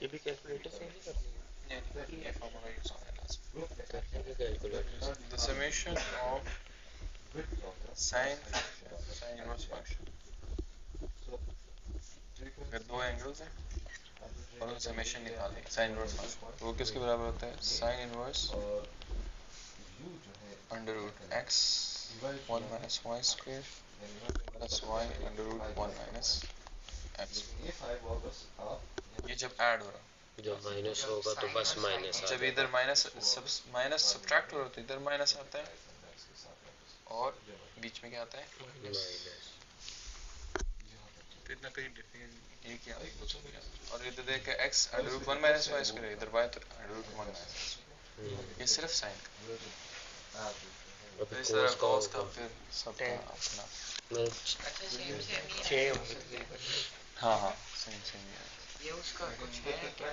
भी कैलकुलेटर से नहीं करनी है? नहीं, ये फॉर्मूला यूज होने लास्ट करने के कैलकुलेटर से। The summation of sine inverse function, अगर दो एंगल्स हैं और उनका समेशन निकालें साइन इनवर्स फंक्शन, तो वो किसके बराबर होता है? Sine inverse under root x 1 minus y square plus y under root 1 minus x. ये जब ऐड हो रहा है, जब माइनस होगा तो बस माइनस, जब इधर माइनस सब्ट्रैक्ट हो रहा है तो इधर माइनस आता है और बीच में क्या आता है? माइनस। तो इतना कहीं डिफरेंट ये क्या है कुछ हो गया। और इधर देख x under root 1 minus y square, इधर y तो अंडर रूट 1 माइनस, ये सिर्फ साइन का। तो इस तरह cos का फिर सब अपना छः होंगे। हाँ सेम ये उसका कुछ है क्या?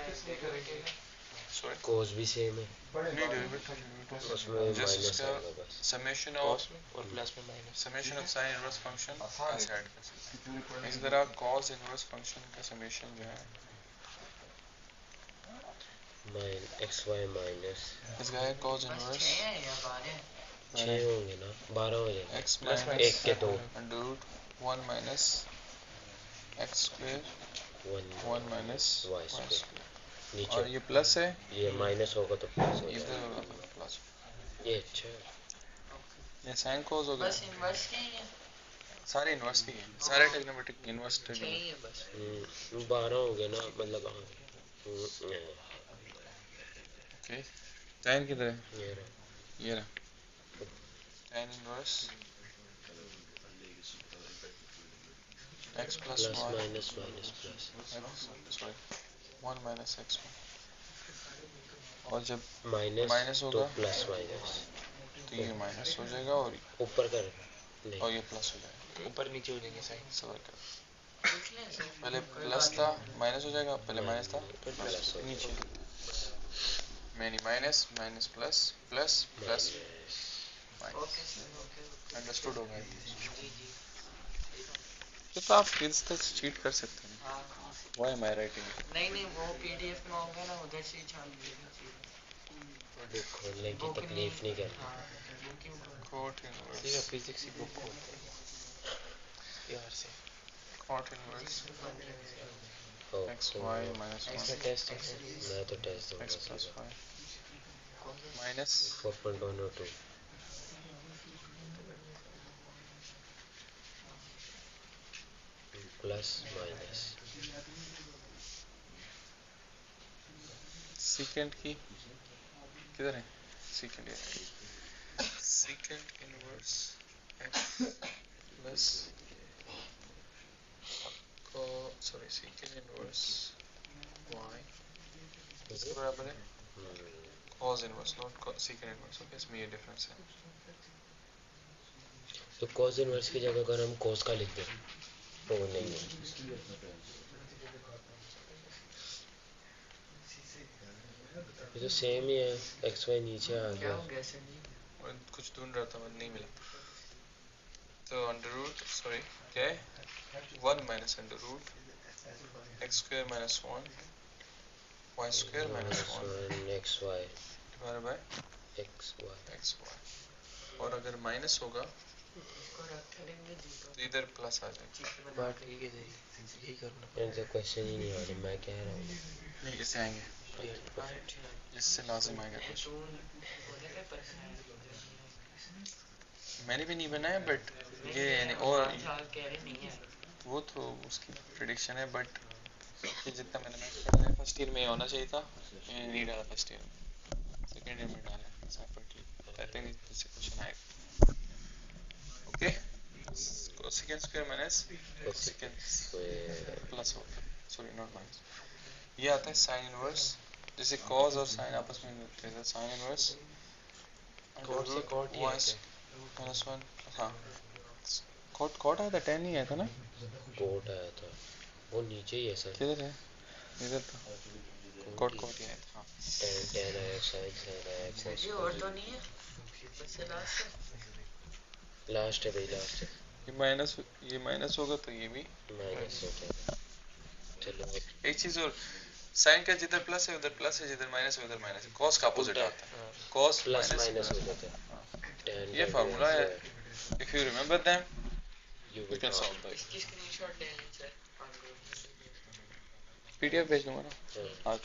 सॉरी कोस भी सेम है, नहीं डेरिवेटिव उसमें माइनस आएगा बस। समेशन ऑफ और प्लस में minus. Summation of sine inverse function ऐसे ऐड कर सकते हैं। इसी तरह cos इनवर्स फंक्शन का समेशन जो है एक्स वाई माइनस इसका है cos इनवर्स 6 होंगे ना, 12 हो जाएंगे। x एक के दो, under root 1 minus x square 1 minus y y square. Square. नीचे और ये प्लस है, ये माइनस होगा तो प्लस हो इधर जाएगा। होगा प्लस। ये अच्छा है। ये साइन cos हो गया, बस इनवर्स के ही है। सारे इनवर्स की है, सारे ट्रिग्नोमेट्रिक इनवर्स छह ही है बस। 12 हो गए ना, मतलब हाँ। ओके tan किधर है? ये रहा। ये रहा tan inverse x plus plus y minus minus plus, sorry 1 minus x, और जब माइनस माइनस तो होगा प्लस माइनस, तो ये माइनस हो जाएगा ऊपर कर नहीं, और ये प्लस हो जाएगा। ऊपर नीचे हो जाएंगे साइन। सवाल कर, पहले प्लस था माइनस हो जाएगा, पहले माइनस था फिर प्लस हो नीचे many minus minus plus plus plus minus. Understood होगा तो आप किस तक चीट कर सकते हैं। Why am I writing? नहीं वो पीडीएफ में होगा ना, उधर से ही छान बुक खोलने की तकलीफ नहीं करनी। cot लीजिए। इनवर्स फिजिक्स की बुक खोलते हैं यार से। cot इनवर्स ओ x y माइनस इसमें 1 टेस्ट है। मैं तो टेस्ट दूंगा x प्लस सीधा। y minus 4.102 plus minus second की किधर है? Second inverse x plus sorry second inverse y इसके बराबर है cos inverse not second inverse. Okay इसमें ये डिफरेंस है। तो cos इनवर्स की जगह अगर हम cos का लिख दें तो वो नहीं है, ये तो सेम ही है। एक्स वाई नीचे आ क्या गया, हो गया सर जी? और कुछ ढूंढ रहा था मैं नहीं मिला, तो अंडर रूट सॉरी क्या है 1 minus under root x square minus 1 y square minus 1 x y divided by x y. और अगर माइनस होगा इसको रख देंगे जी तो इधर प्लस आ जाएगा। बात ठीक है सही, यही करना। मेरे तो क्वेश्चन ही नहीं आ रहे, मैं कह रहा हूँ। नहीं इससे आएंगे, इससे लाजिम आएगा कुछ। मैंने भी नहीं बनाया बट ये यानी और वो तो उसकी प्रेडिक्शन है, बट ये जितना मैंने पढ़ा है फर्स्ट ईयर में होना चाहिए था, मैंने नहीं डाला फर्स्ट ईयर में, सेकेंड ईयर में डाला है सेपरेटली। आई थिंक इससे क्वेश्चन आएगा। Okay second square minus second plus होगा, सॉरी नॉट माइनस, ये आता है साइन इनवर्स। जैसे cos और साइन आपस में मिलते हैं, साइन इनवर्स कॉट से कॉट ही आता है। माइनस 1 हाँ कॉट आया था, 10 नहीं आया था ना? कोट आया था, वो नीचे ही है सर। किधर है? इधर था कॉट ही आया था। हाँ 10 10 आया, साइन साइन आया, cos ये और तो नहीं है, बस ये लास्ट है। लास्ट है भाई, लास्ट है। ये माइनस होगा तो ये भी माइनस हो जाएगा। चलो एक चीज और, साइन का जिधर प्लस है उधर प्लस है, जिधर माइनस है उधर माइनस है, कॉस का अपोजिट आता है, कॉस प्लस माइनस माइनस हो जाता है। tan ये का फार्मूला है, inverse, if you remember them you you will can not. Solve that. इसकी स्क्रीनशॉट ले लें सर। पीडीएफ भेज दूंगा ना हाँ। आज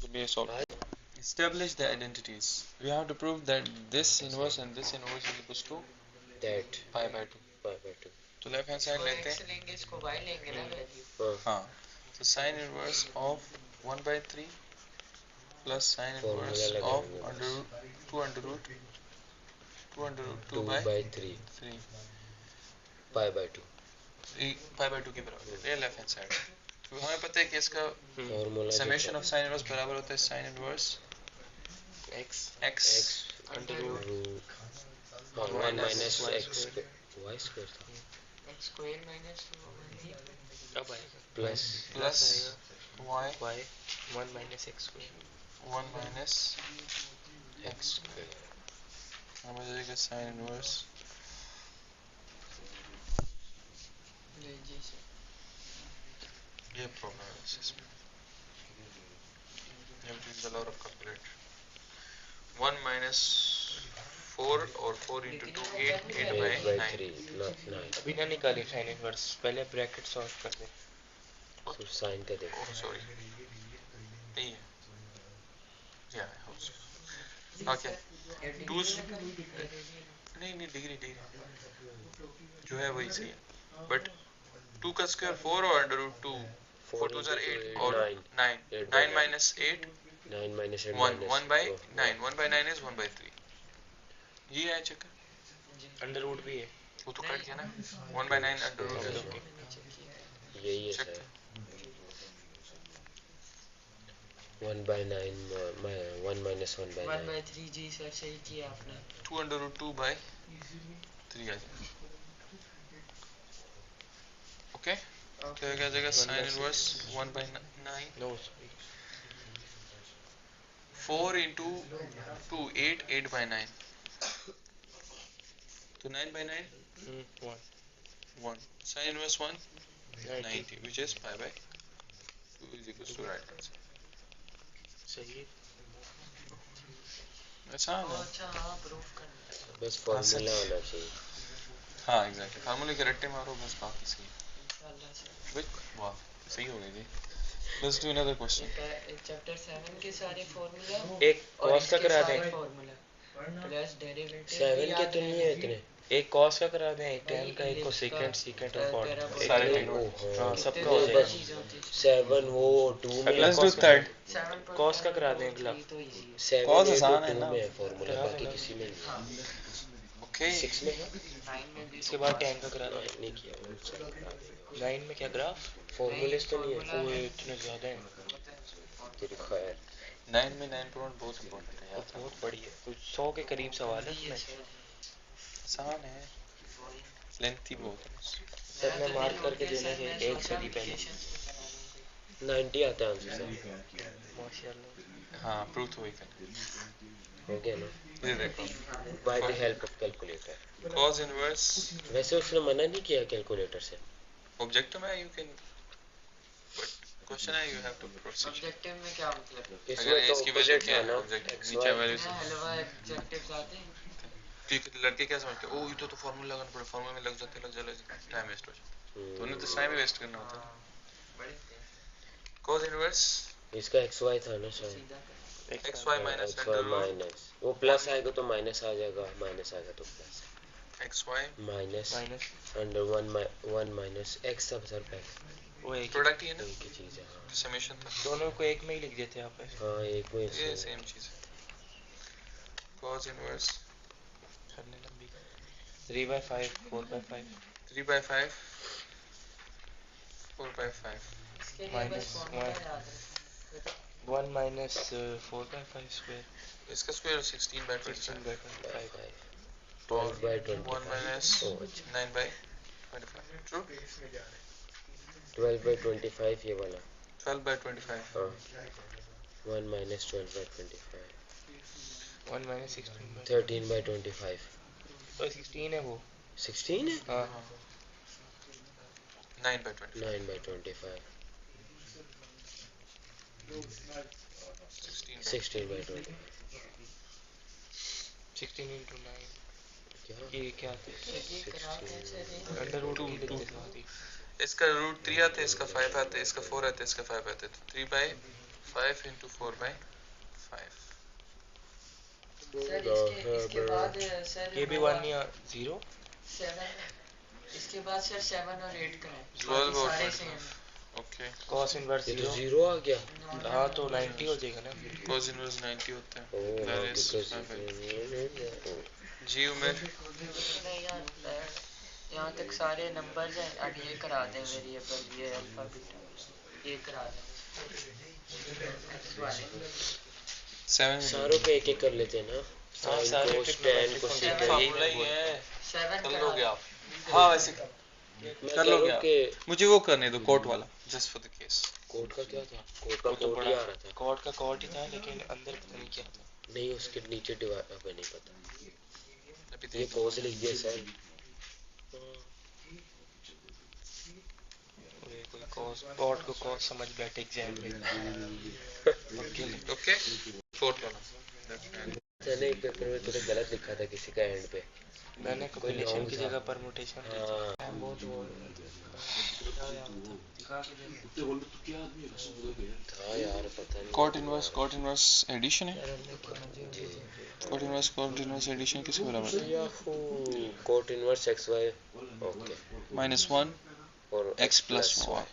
जब ये solve. Establish the identities. We have to prove that this inverse and this inverse is equals to that pi by 2. pi by 2. तो लेफ्ट हैंड साइड इसको लेते x हैं। लेंगे, इसको y लेंगे ना वैल्यू। हाँ, तो sin inverse of 1 by 3 plus sin Formula inverse of लगाएंगे under बस। root 2 under root 2 2 by by 3 3 pi by 2 pi by 2 के बराबर है। ये लेफ्ट हैंड साइड। तो हमें पता है कि इसका formula summation of sin inverse बराबर होता है sin inverse x x under root 1 minus minus y x y square था x स्क्वायर माइनस अब आएगा plus plus y y 1 minus x square 1 minus x square हमें जाएगा sin inverse जी sir. ये प्रॉब्लम है इसमें। You have to use a lot of calculator. 1 minus 4 और 4 into 2 8 8 by 8 by 9 3 not 9 अभी ना निकालें साइन इनवर्स, पहले ब्रैकेट सॉल्व कर दें। तो साइन का देखो oh sorry नहीं है yeah I hope so okay 2 नहीं डिग्री जो है वही सही है बट 2 का स्क्वायर 4 और अंडर रूट 2 4 2 are 8 और 9 9 minus 8 9 minus 8 1 minus 1 by 9 1 by 9 is 1 by 3 ये है चक्कर अंडर रूट भी है, वो तो कट गया ना 1 by 9 अंडर रूट यही है Check. Sir 1 by 9 1 minus 1 by 9 1/3 जी सर, सही किया आपने। 2 under root 2 by 3 आ जाएगा ओके तो ये क्या जाएगा sin inverse 1 by 9 no sorry 4 into 2 8 8 by 9 तो 9 by 9 1 1 sin inverse 1 90 which is pi by 2 is equals to right answer सही है। आसान है अच्छा हाँ, प्रूफ करना है बस फॉर्मूला होना चाहिए हाँ एग्जैक्टली फार्मूले के रट्टे मारो बस बाकी सही इंशाल्लाह सर। वाह सही हो गई जी let's do another question chapter 7 के सारे फॉर्मूला एक कॉस का करा दें, फॉर्मूला प्लस डेरिवेटिव 7 के तो नहीं है इतने एक कॉस का करा दें, एक tan का, एक कोसेकेंट सीकेंट और कॉट, सारे एक तीनों। हाँ सबका वो हो बस जाएगा। 7 वो 2 में लेट्स डू cos का थर्ड कॉस का करा दें अगला। 7 cos में आसान तो है 2 ना। में है फॉर्मूला करा बाकी देना। किसी में नहीं है ओके 6 में है 9 में भी इसके बाद tan का करा दें। नहीं किया वो चल रहा है 9 में क्या ग्राफ, फॉर्मूले तो नहीं है वो इतने ज़्यादा है, तेरी खैर 9 में 9 पॉइंट बहुत इंपॉर्टेंट है यार बहुत बड़ी है, कुछ 100 के करीब सवाल है इसमें। आसान है लेंथी बहुत है सर मैं मार्क करके देने से एक सदी पहले 90 आता है आंसर सर माशाल्लाह। हाँ प्रूव तो वही करना हो गया ना ये देखो by the help of calculator cos inverse वैसे उसने मना नहीं किया कैलकुलेटर से ऑब्जेक्टिव में यू कैन बट क्वेश्चन है you have to proceed objective में क्या मतलब? अगर इसकी वैल्यू क्या है ऑब्जेक्टिव नीचे वैल्यू मैं हलवा ऑब्जेक्टिव्स आते हैं। क्योंकि लड़के क्या समझते हैं ओ ये तो फार्मूला लगाना पड़े फार्मूला में लग जाते टाइम वेस्ट हो जाता तो उन्हें तो टाइम ही वेस्ट करना होता है cos inverse इसका xy था ना शायद सीधा कर। xy minus xy under root minus वो प्लस आएगा तो माइनस आ जाएगा माइनस आएगा तो plus xy minus minus under 1 minus x सब सर पे वो एक प्रोडक्ट ही है ना एक ही चीज है हाँ समेशन था दोनों को एक में ही लिख देते आप ऐसे। हाँ एक में ये सेम चीज है cos inverse करने लंबी 3/5 4/5 3 by 5 4 by 5 इसके लिए Minus बस फॉर्मूला one. याद रखो। 1 minus 4/5 square इसका स्क्वायर 16 by 25 16/25 12 by 1 25 minus ओ अच्छा 9 by 25 true 12 by 25 ये वाला 12 by 25 हाँ 1 minus 12 by 25 1 minus 16 13 by 25 तो 16 है वो 16 है हाँ 9 by 25 9 by 25 16 by 20 16 into 9 क्या ये क्या आता है? अंडर रूट 2 लिख दे साथ ही। इसका रूट 3 आता है, इसका 5 आता है, इसका 4 आता है, इसका 5 आता है, तो 3 by 5 into 4 by 5। सर इसके बाद सर ये भी 1 या 0 7 इसके बाद सर 7 और 8 कराएं 12 और सारे 5। सेम ओके, cos इनवर्स ये तो 0 जीरो आ गया। हाँ तो 90 हो जाएगा ना फिर। cos इनवर्स 90 होता है। ओह That हाँ is बिकॉज 5 by 2। जी उमेर नहीं यार यहाँ तक सारे नंबर्स हैं। अब ये करा दें वेरिएबल, ये अल्फा बीटा ये करा दें। 7 सारों पे एक एक कर लेते हैं ना। हाँ, साइन सारे कोस trigonometric tan function कोसेक है। यही फार्मूला ही है, 7 कर करा लोगे दें। आप। हाँ वैसे मैं कर कह लोगे रहा हूँ आप। कि मुझे वो करने दो कोट वाला, just for the case. Code का क्या था? कोड का वो तो कोड ही बड़ा आ रहा था। कॉर्ड का कॉर्ड ही था लेकिन अंदर पता नहीं क्या था। नहीं उसके नीचे डिवाइड हमें नहीं पता। अभी ये देख कोस लिख दिया सर। ये कोई कॉस कॉर्ड को कॉस समझ बैठे एग्जाम में। ओके, फोर्थ वाला मैंने एक पेपर में थोड़ा गलत लिखा था किसी का एंड पे। मैंने कोई कॉम्बिनेशन नॉर्म की था। जगह परमुटेशन हाँ बहुत वो था यार पता नहीं। कोट इनवर्स एडिशन है। कोट इनवर्स एडिशन किसके बराबर है? याहू cot inverse x y okay -1 और x plus y।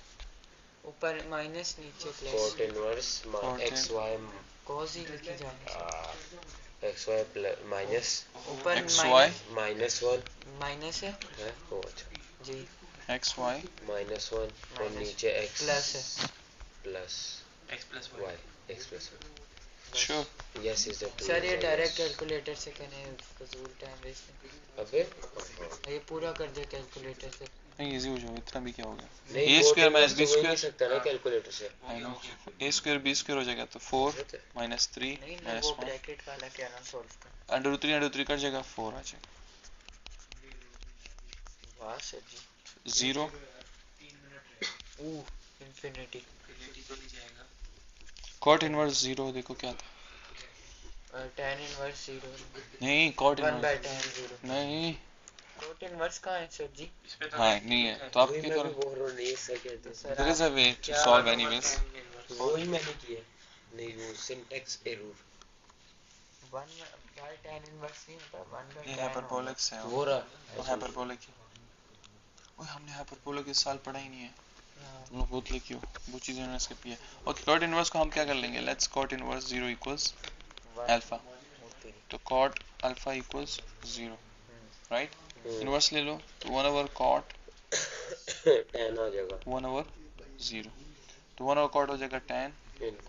ऊपर माइनस नीचे plus cot inverse x y cos ही लिखी जानी एक्स वाई माइनस ऊपर xy -1 माइनस है है। ओ अच्छा जी xy -1 और नीचे एक्स प्लस है plus x plus y x plus sure. Yes is the sir ये डायरेक्ट कैलकुलेटर से करने फजूल टाइम वेस्ट अबे ये पूरा कर दे कैलकुलेटर से। नहीं इजी हो जाएगा, इतना भी क्या हो गया। नहीं a coat square inverse minus तो b हो ही नहीं स्क्वायर, सकता ना कैलकुलेटर से। I know, a square b square हो जाएगा तो 4 माइनस 3 नहीं मैं माइनस वो 1 ब्रैकेट वाला कह रहा हूँ सॉल्व कर। √3 कट जाएगा, 4 आ जाएगा। वाह सर जी 0 इंफिनिटी कॉट इनवर्स 0 देखो क्या था। tan इनवर्स 0 नहीं कॉट 1 by इनवर्स tan 0 नहीं, cot इनवर्स कहाँ है सर जी? हाँ नहीं है तो आप वही क्या मैं भी करो, बोल रहा हूँ नहीं सर कहते हैं। There is a way to solve anyways. वही मैंने किया नहीं वो syntax error 1 by tan inverse नहीं होता 1 by ये tan हाइपरबोलिक्स है, वो रहा वो हाइपरबोलिक है। ओए हमने हाइपरबोलिक इस साल पढ़ा ही नहीं है, तुम लोग बहुत लिखी हो, वो चीज़ उन्होंने स्किप किया। ओके कॉट इनवर्स को हम क्या कर लेंगे, let's cot inverse 0 equals alpha, तो cot alpha equals 0 right. Inverse ले लो तो 1 ओवर कॉट tan आ जाएगा 1 ओवर 0, तो 1 ओवर कॉट हो जाएगा tan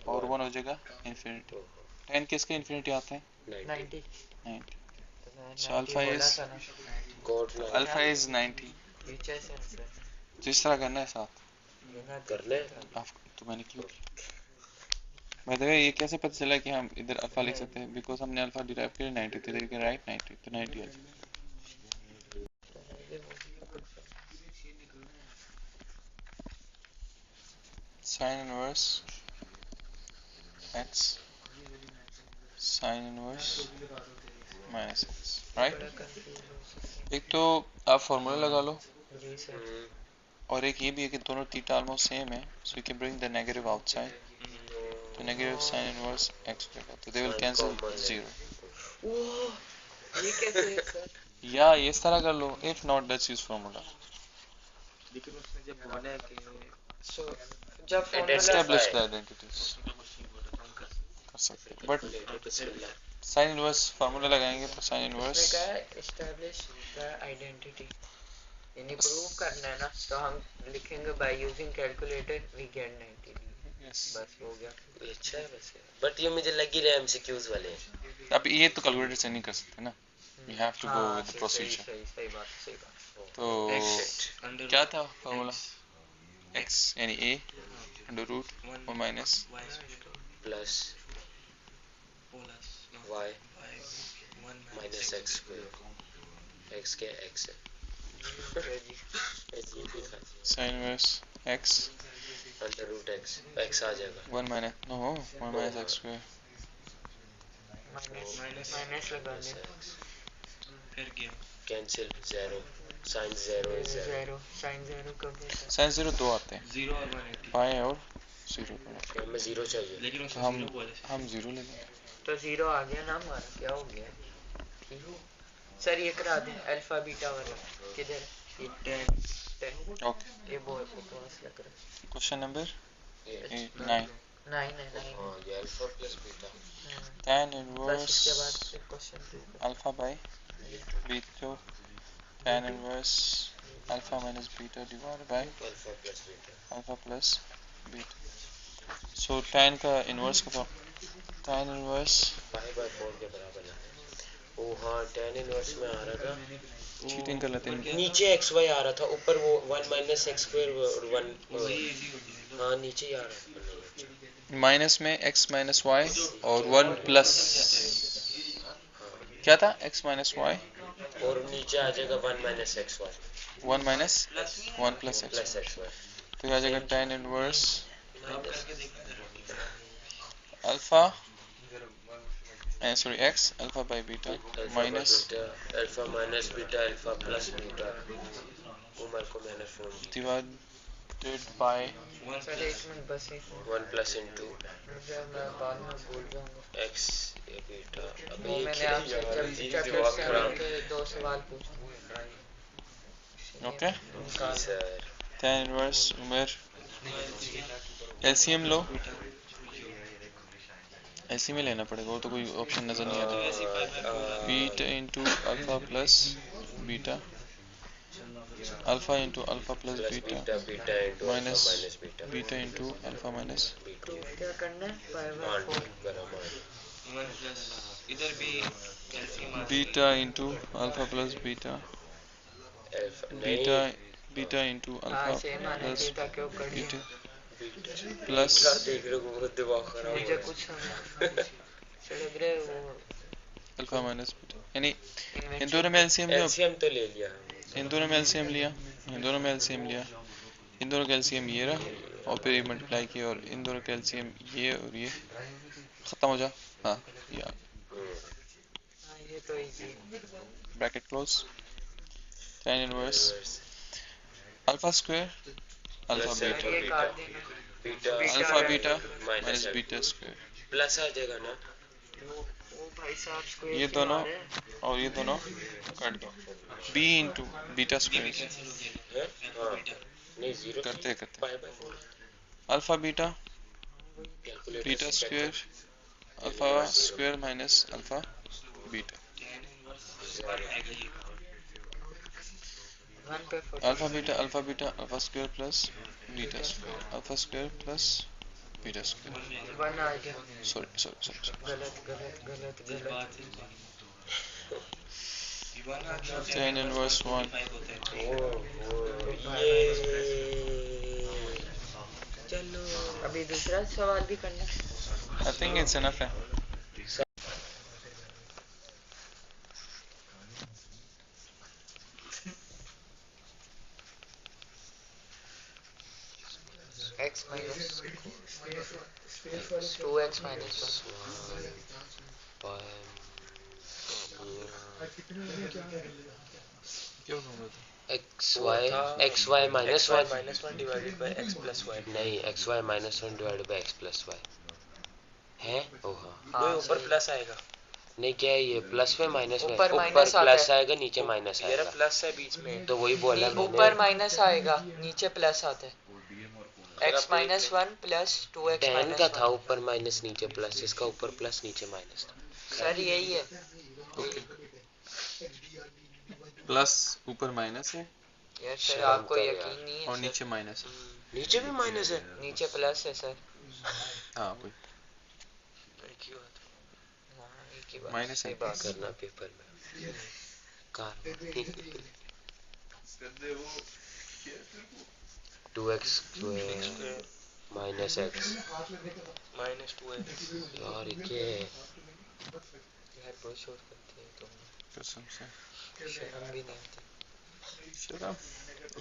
और 1 हो जाएगा इन्फिनिटी। tan किसके इन्फिनिटी आता है 90 90, so alpha is cot alpha is 90। पीछे से सर तो इस तरह करना है साथ करने आप, तो मैंने क्यों किया। बाय द वे ये कैसे पता चला कि हम इधर अल्फा लिख सकते हैं, बिकॉज हमने अल्फा डिराइव किया 90 तो इधर राइट 90 तो 90 आ जाएगा। sin inverse x sin inverse minus x right. एक तो आप फॉर्मूला लगा लो जी सर और एक ये भी है कि दोनों थीटा ऑलमोस्ट सेम है, so you can bring the negative outside, तो नेगेटिव sin इनवर्स x हो जाएगा, तो दे विल कैंसिल 0। ये कैसे है सर? या इस तरह कर लो, if not let's use formula, लेकिन उसने जब बोला है कि सो जब फॉर्मूला एस्टैब्लिश द आइडेंटिटीज कर सकते हैं, बट sin इनवर्स फार्मूला लगाएंगे तो sin उसने इनवर्स कहा है एस्टैब्लिश द आइडेंटिटी यानी प्रूव करना है ना, तो हम लिखेंगे by using calculator we get 90 बस हो गया। ये अच्छा है वैसे बट ये मुझे लग ही रहा है एमसीक्यूज वाले हैं। अब ये तो कैलकुलेटर से नहीं कर सकते ना, you have to go with the procedure. सही बात तो क्या था फार्मूला, x यानी a अंडर रूट और minus plus y minus x square x के x है sin inverse x under root x x आ जाएगा 1 minus no 1 minus x square minus लगा दे फिर क्या cancel zero sine zero is zero zero sine zero कब होता है साइन 0 2 आते हैं 0 और 180 पाई और 0 हमें ज़ीरो चाहिए लेकिन उसको हम 0 बोले हम 0 ले लेंगे तो ज़ीरो आ गया ना हमारा क्या हो गया ठीक सर ये करा दें अल्फा बीटा वाला किधर ये 10 ओके ये बहुत बकवास लग रहा है क्वेश्चन नंबर 8 9 9 है 9 हाँ ये अल्फा प्लस बीटा tan बस इसके बाद इनवर्स फिर question 2 alpha by beta tan inverse alpha minus beta divided by alpha plus beta alpha plus beta so tan का इनवर्स का tan इनवर्स पाई बाय 4 के बराबर है ओ हाँ tan इनवर्स में आ रहा था चीटिंग कर लेते हैं नीचे एक्स वाई आ रहा था ऊपर वो 1 माइनस एक्स स्क्वायर और 1 हाँ नीचे ही आ रहा था माइनस में x माइनस वाई और 1 प्लस क्या था x माइनस वाई और नीचे आ जाएगा 1 minus x y 1 minus 1 plus x plus x y तो आ जाएगा tan inverse alpha sorry x alpha by beta minus alpha minus beta alpha plus beta Umar को मैंने फोन डिवाइडेड बाय सर एक मिनट बस एक 1 प्लस इंटू मुझे मैं बाद में भूल जाऊंगा एक्स बीटा अब वो ये मैंने क्या आपसे यार जब जी चैप्टर दिमाग 7 खराब के 2 सवाल पूछे ओके जी सर tan इनवर्स उमर एलसीएम लो ऐसे में लेना पड़ेगा वो तो कोई ऑप्शन नजर नहीं आता beta into alpha plus beta alpha into alpha plus beta beta beta into alpha minus minus beta beta into alpha minus beta क्या करना है 5 हाँ बाय 4 गरम 1 प्लस इधर भी कैल्शियम आ beta into alpha plus beta alpha beta नहीं beta into हाँ अल्फा सेम आना प्लस चाहिए ताकि वो कर दिया बीटा बीटा प्लस क्या देख रहे हो बहुत दिमाग खराब हो मुझे रहा कुछ समझ सर लग रहा है वो अल्फा माइनस बीटा यानी इन इन्वेंशन दोनों में एलसीएम है लो एलसीएम तो ले लिया इन दोनों में एलसीएम लिया इन दोनों में एलसीएम लिया इन दोनों का एलसीएम ये रहा और फिर ये मल्टीप्लाई किया और इन दोनों का एलसीएम ये और ये खत्म हो जा हाँ ये हाँ ये तो easy bracket close tan inverse alpha square alpha plus beta ये काट देना beta alpha beta minus minus beta square plus आ जाएगा ना वो भाई साहब स्क्वायर ये से दोनों मारे हैं। और ये दोनों काट दो b इंटू बीटा स्क्वायर है हाँ नहीं जीरो करते करते pi by 4 alpha beta calculator beta square alpha square minus alpha beta one पे alpha beta alpha square plus beta square alpha square plus beta square 1 आ गया सॉरी गलत गलत गलत गलत tan इनवर्स 1 ये चलो अभी दूसरा सवाल भी करना है। आई थिंक इट्स इनफ है x minus 2x minus x y minus one -1 divided by x plus y नहीं x y minus 1 divided by x plus y है ओ हाँ वो ऊपर प्लस आएगा नहीं क्या है ये प्लस में माइनस में ऊपर ऊपर माइनस आता प्लस है। आएगा नीचे माइनस ये आएगा प्लस है बीच में तो वही बोला नहीं, मैंने ऊपर माइनस आएगा नीचे प्लस आता है x minus 1 plus 2x ten minus का 1 था ऊपर माइनस नीचे प्लस इसका ऊपर प्लस नीचे माइनस था सर यही है प्लस ऊपर माइनस है यार सर शर्म आपको कर यकीन यार। नहीं है और सर। नीचे माइनस है नीचे भी माइनस है नीचे प्लस है सर हाँ वही एक ही बात हाँ एक ही बात माइनस सही है बात करना पेपर में car 2x square minus x -2x यार ये यार बहुत शोर करते हैं तुम कसम से शर्म भी नहीं आती शर्म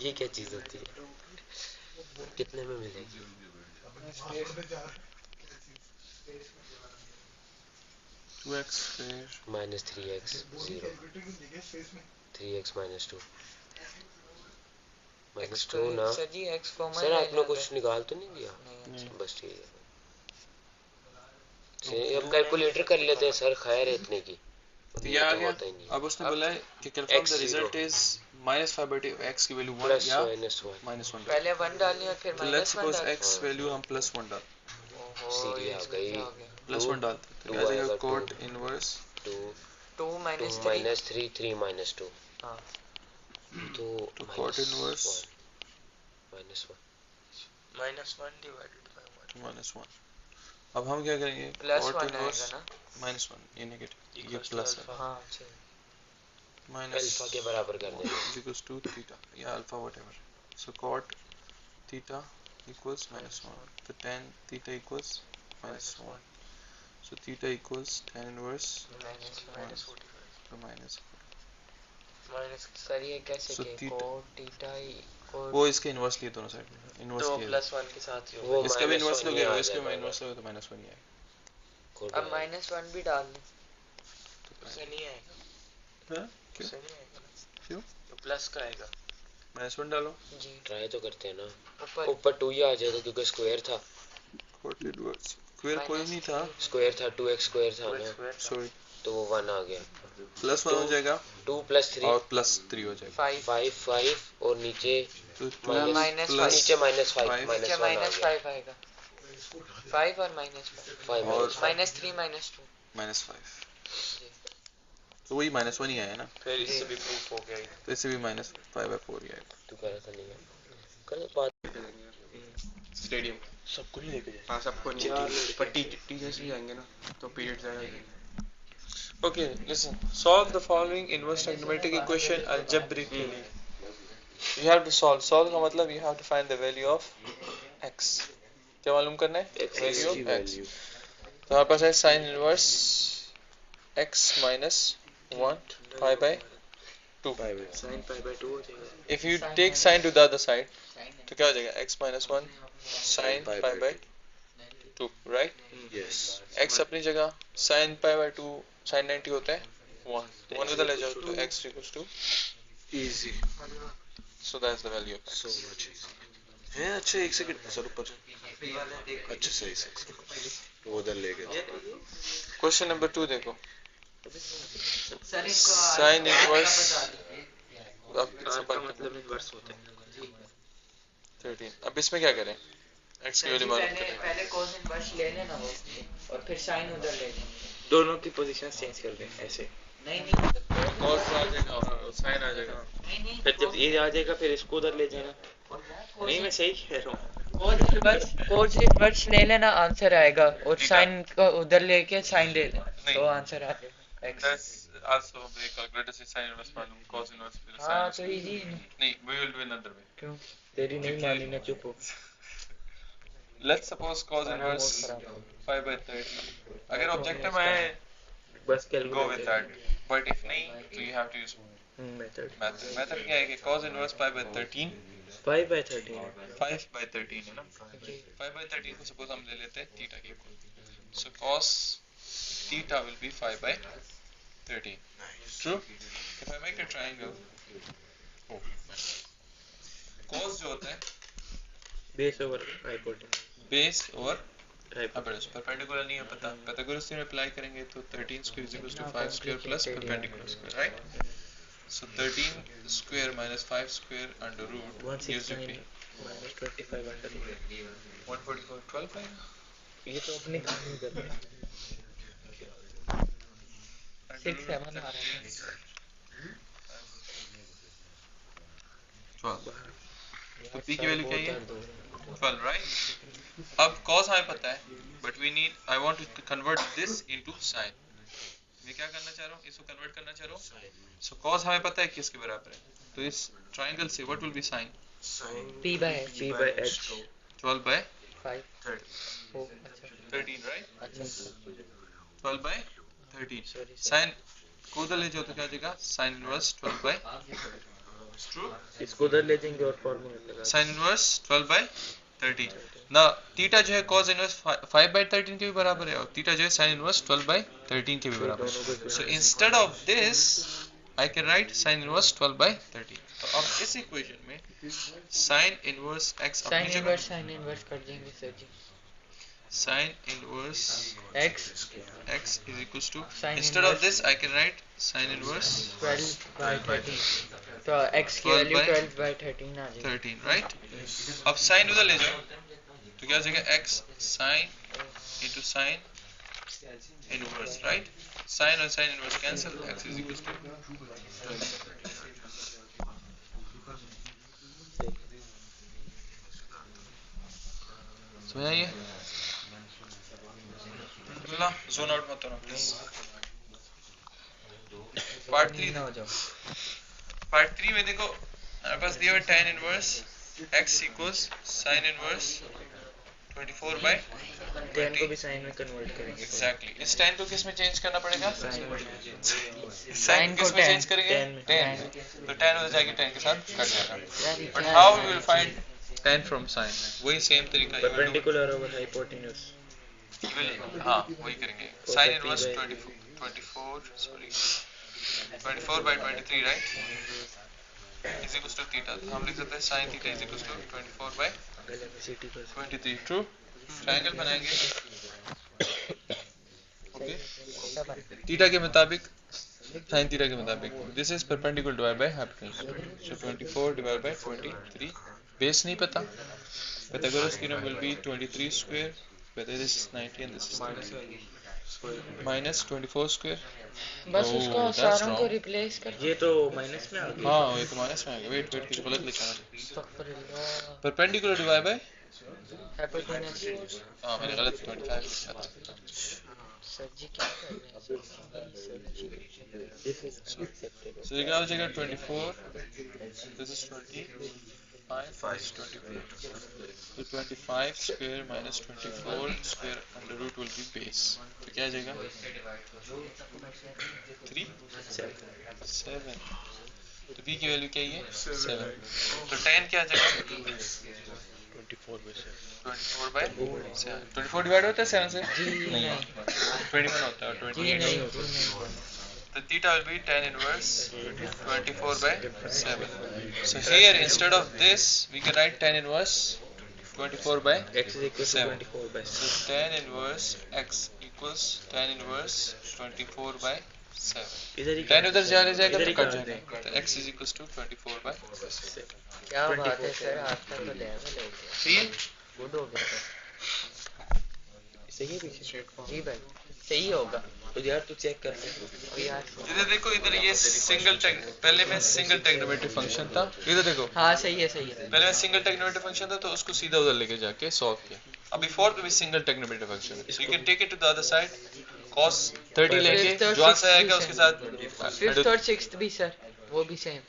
ये क्या चीज होती है कितने में मिलेगी? Two x square minus 3x 0 3x minus 2 minus 2 ना सर जी x कॉमन सर आपने कुछ निकाल तो नहीं दिया? नहीं। बस ठीक है अब कैलकुलेटर कर लेते हैं सर, खैर है इतने की ये आ गया। अब उसने बोला है कि calculate the result is -5/2 x की वैल्यू 1 या -1। पहले 1 डालनी और फिर तो लेट्स सपोज x वैल्यू हम +1 डाल सीधी आ गई +1 डालते हैं तो क्या जाएगा कोट इनवर्स 2 माइनस 3 3 माइनस 2 हां तो कोट इनवर्स -1 -1 डिवाइडेड बाय 1 -1। अब हम क्या करेंगे कोट इनवर्स -1 ये नेगेटिव ये प्लस है हां अच्छा माइनस अल्फा के बराबर कर देंगे इक्वल्स टू थीटा या alpha whatever so cot theta equals -1 तो tan theta equals -1 so theta equals tan inverse minus sir ये कैसे So के theta- कोट थीटा इक्वल वो इसके इनवर्स लिए दोनों साइड में इनवर्स तो किए +1 के साथ ही वो होगा इसका भी इनवर्स -1 लोगे ही आ इसके में जाएगा। इनवर्स लोगे तो -1 ही आएगा अब -1 भी डाल दे उससे नहीं आएगा हां क्यों उससे नहीं आएगा क्यों तो प्लस का आएगा -1 डालो जी ट्राई तो करते हैं ना ऊपर ऊपर 2 ही आ जाएगा क्योंकि स्क्वायर था cot inverse स्क्वायर कोई नहीं था स्क्वायर था 2x स्क्वायर था ना सॉरी तो वो 1 आ गया +1 हो जाएगा 2 + 3 और +3 हो जाएगा 5 5 और नीचे तो minus नीचे -5 5 नीचे -1 आ गया -5 आएगा 5 और -5 5 और -3 -2 -5 तो वही -1 ही आया ना फिर इससे भी प्रूफ हो गया तो इससे भी -5/4 ही आएगा तू कह रहा था नहीं है कल बात स्टेडियम सबको नहीं लेके जाए हाँ सबको नहीं पर टीचर्स भी जाएंगे ना तो पीरियड ज़्यादा Okay, listen. Solve the following inverse trigonometric equation algebraically. You have to solve का मतलब you have to find the value of x. क्या मालूम करना है? Value of x. तो हमारे पास है sin inverse x minus 1 pi by 2. sin π/2 हो जाएगा If you take sin to the other side, तो क्या हो जाएगा? x minus 1 sin pi by 2, right? Yes x अपनी जगह sin pi by 2 sin 90 होता है 1 उधर ले जाओ तो x equals to easy so that's the value of x. So much easy है अच्छा एक सेकंड सर ऊपर अच्छा सही सही वो उधर ले गए Question number 2 देखो सर sin inverse का मतलब इन्वर्स होता है 13 अब इसमें क्या करें x की वैल्यू मालूम करें पहले cos इनवर्स ले लेना वो और फिर sin उधर ले लेना दोनों की पोजीशन चेंज कर दें ऐसे नहीं cos आ जाएगा sin आ जाएगा फिर जब ये आ जाएगा फिर इसको उधर ले जाना नहीं मैं सही कह रहा हूँ cos इनवर्स ले लेना आंसर आएगा और sin को उधर लेके sin ले लेना तो आंसर आ जाएगा x that's also we calculate sin inverse मालूम cos inverse फिर sin हाँ तो इजी नहीं we will do another way क्यों तेरी नहीं मानी ना चुप हो let's suppose cos inverse 5/30 अगर ऑब्जेक्टिव में है बस go with that but if नहीं तो you have to use method method क्या है कि cos inverse 5/13 5/13 5/13 है ना 5/13 को suppose हम ले लेते हैं theta के equal so cos theta will be 5/13 true if I make a triangle cos जो होता है base over hypotenuse base over hypotenuse perpendicular नहीं है पता Pythagoras theorem अप्लाई करेंगे तो 13 square is equals to 5 square plus perpendicular square right so 13 square minus 5 square under root gives you p -25 under 144 12 आएगा ये तो अपनी कहानी कर रहे हैं 6 7 आ रहा है 12 तो p की वैल्यू क्या है 12 right अब cos हमें पता है but we need I want to convert this into sin मैं क्या करना चाह रहा हूँ इसको कन्वर्ट करना चाह रहा हूँ so cos हमें पता है किसके बराबर है तो इस ट्रायंगल से what will be sin p/h 12/13 5 ओ अच्छा right अच्छा 12/13 sin को उधर ले जाओ तो क्या आ जाएगा sin inverse 12/13 True. इसको उधर ले जाएंगे और फॉर्मूला लगा साइन इनवर्स 12 by 13 ना थीटा जो है cos इनवर्स 5 by 13 के भी बराबर है और थीटा जो है sin इनवर्स 12 by 13 के भी बराबर है. So instead of this I can write sin inverse 12 by 13. तो अब इस इक्वेशन में sin inverse x साइन अपनी इनवर्स जगह साइन इनवर्स कर देंगे sir ji. sin inverse x x is equals to Sin instead of inverse. this I can write sin inverse 12 by 13. तो x की 12 वैल्यू by 12 by 13 आ जाएगी. 13 right. अब sin उधर ले जाओ तो क्या हो जाएगा x sin into sin inverse right. Sin और sin inverse cancel. X is equals to समझ आइए. बोला जोन आउट मत होना प्लीज. पार्ट 3 हो जाओ. पार्ट 3 में देखो हमारे पास दिया हुआ tan inverse x equals sin inverse 24 by 10 को भी साइन में कन्वर्ट करेंगे. एग्जैक्टली. इस tan को किस में चेंज करना पड़ेगा? इस sin को किस में 10 चेंज करेंगे? 10 तो tan हो जाएगी 10 के साथ कट जाएगा. यार ये बट क्या हाउ है? We will find tan from sin? वही सेम तरीका है. Perpendicular over hypotenuse. हाँ वही करेंगे. sin inverse 24 sorry 24 by 23 right is equals to theta. हम लिख सकते हैं sin theta is equals to 24 by 23. True. Triangle बनाएंगे. ओके. थीटा के मुताबिक sin थीटा के मुताबिक this is perpendicular divide by hypotenuse. So 24 divide by 23. Base नहीं पता. Pythagoras theorem will be 23 square whether this is 90 and this is 90 minus 24 square. बस Oh, उसको that's सारों को wrong. रिप्लेस कर. ये तो माइनस में आ गया. हाँ ये तो माइनस में आ गया. वेट वेट कुछ गलत लिखा है. अस्तगफिरुल्लाह. Perpendicular divide by hypotenuse. हाँ मैंने गलत 25 लिखा था. सर जी क्या कर रहे हैं सर जी? This is unacceptable. So ये क्या हो जाएगा 24. This is 25. 24. So 25 square minus 24 square under root will be base. तो क्या आ जाएगा? 3 7. तो b की वैल्यू क्या है? 7. तो tan क्या आ जाएगा? 24 by 7. 24 डिवाइड होता है 7 से? नहीं 21 होता है. 28. The theta will be tan inverse 24 by 7. So here instead of this we can write tan inverse 24 by x is equal to 7. 24 by So tan inverse x equals tan inverse 24 by 7. इधर ही tan उधर चले जाएगा इधर तो ही cut कर जाएगा. तो x is equals to 24 by 7. क्या बात है सर, आपका तो लेवल है. सही है? गुड हो गया सर. सही है पीछे. जी भाई सही होगा. तो यार तू चेक कर ले. और यार इधर देखो इधर ये सिंगल पहले में सिंगल टेग्नोमेट्रिक फंक्शन था. इधर देखो हाँ सही है सही है. पहले में सिंगल टेग्नोमेट्रिक फंक्शन था तो उसको सीधा उधर लेके जाके सॉल्व किया. अभी फोर्थ में भी सिंगल टेग्नोमेट्रिक फंक्शन है. So you can take it to the other side. cos 30 लेके Fifth और जो आंसर sixth आएगा भी उसके same. साथ फिफ्थ और सिक्स्थ भी सर वो भी सेम.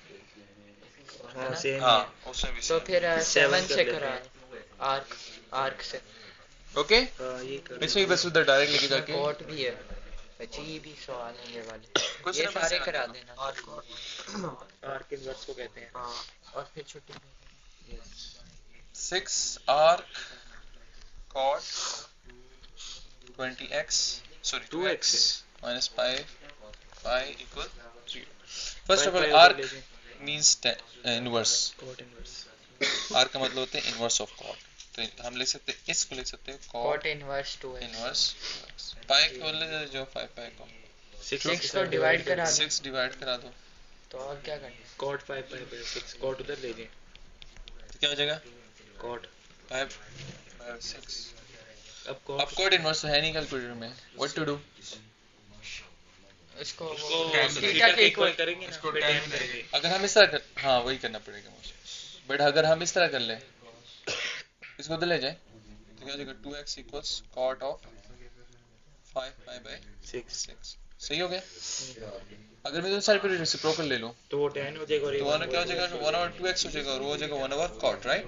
हाँ सेम हाँ है. उसमें भी तो फिर Seven 7 कर से लेते करा हैं. आर्क से. ओके. हाँ ये कर. इसमें बस उधर डायरेक्ट लेके जाके कोट भी है. अच्छा ये भी सवाल है ये वाले. कुछ ये ना सारे कुछ करा ना देना. आर के इनवर्स को कहते हैं. हाँ और फिर छुट्टी. 6 arc cot 20x sorry 2x minus pi equal 3. First of all arc means inverse. Cot inverse. arc का मतलब होता है inverse of cot. तो हम लिख सकते हैं इसको लिख सकते हैं cot cot inverse 2x. inverse pi को ले जो 5 pi को 6 को डिवाइड करा दो. 6 डिवाइड करा दो तो और क्या करना. Cot 5 by 6. Cot उधर ले जाए. तो क्या हो जाएगा? Cot. 5 6. अब अब cot cot inverse तो है नहीं कैलकुलेटर में. What to do? इसको इसको थीटा के इक्वल करेंगे ना. फिर tan करेंगे. अगर हम इस तरह कर हाँ वही करना पड़ेगा मुझे. बट अगर हम इस तरह कर ले इसको उधर ले जाए तो क्या हो जाएगा? 2x equals cot of 5 pi by 6. सही हो गया. अगर मैं दोनों साइड पर रेसिप्रोकल ले लूं तो वो tan हो जाएगा और तो वहाँ क्या हो जाएगा? 1 over 2x हो जाएगा और वो हो जाएगा 1 over cot राइट.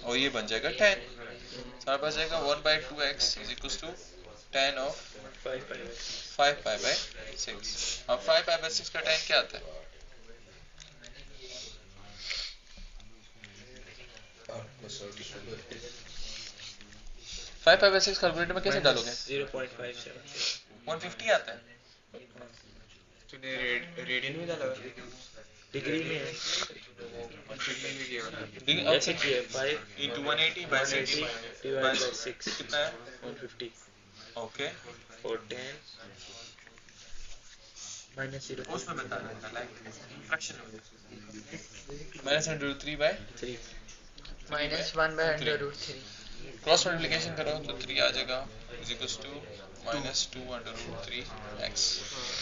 और ये बन जाएगा tan. हमारे पास जाएगा 1 by 2x is equals to tan of 5 by 5 pi by 6. अब 5 pi by 6 का tan क्या आता है? 5 5 6 कैलकुलेटर में कैसे डालोगे? 0.576 150 आता है तूने रेडियन में डाला हुआ डिग्री में है। 150 में किया हुआ ऐसे किया 5 into 180 by 60 डिवाइड बाय 6 कितना है? 150 ओके और 10 माइनस 0 उसमें बता देना लाइक फ्रैक्शन में -√3 by 3 -1 by √3 क्रॉस मल्टीप्लिकेशन करो तो 3 आ जाएगा इज इक्वल्स टू -2 √3x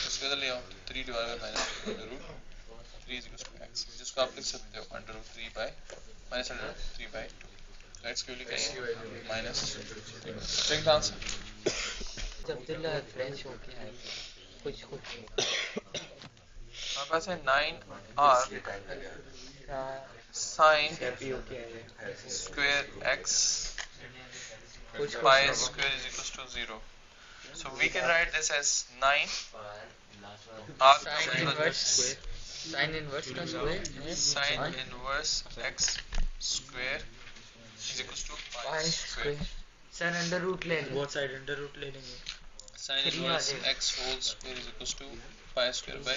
इसको इधर ले आओ 3 divide by -√3 is equals to x जिसको आप लिख सकते हो √3 by -√3 by 2 लेट्स क्यों लिखेंगे minus check the answer Abdullah fresh हो गया है कुछ हमारे पास है 9r sin हैप्पी हो गया है square x कुछ pi square is equals to 0. So we can write this as 9 r sin inverse का square sin inverse x square is equals to pi square. Sir under root ले लें बहुत side under root ले लेंगे Sin inverse x whole square is equals to pi square by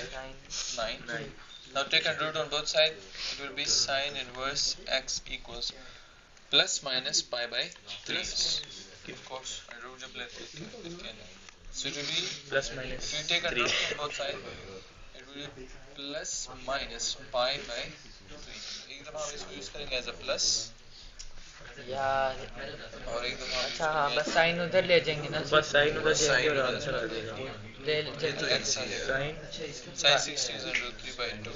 9. Now take a root on both sides. It will be sin inverse x equals plus minus pi by 3. Of course, I root जब लेते हैं so it will be plus minus if you take a root on both sides, it will be plus minus pi by 3. एक दफा हम इसको use करेंगे as a plus यार और एक दफा अच्छा हाँ बस साइन उधर ले जाएंगे ना बस साइन उधर जाएंगे और आंसर आ जाएगा ले तो x आ जाएगा sine sin 60 is under 3 by 2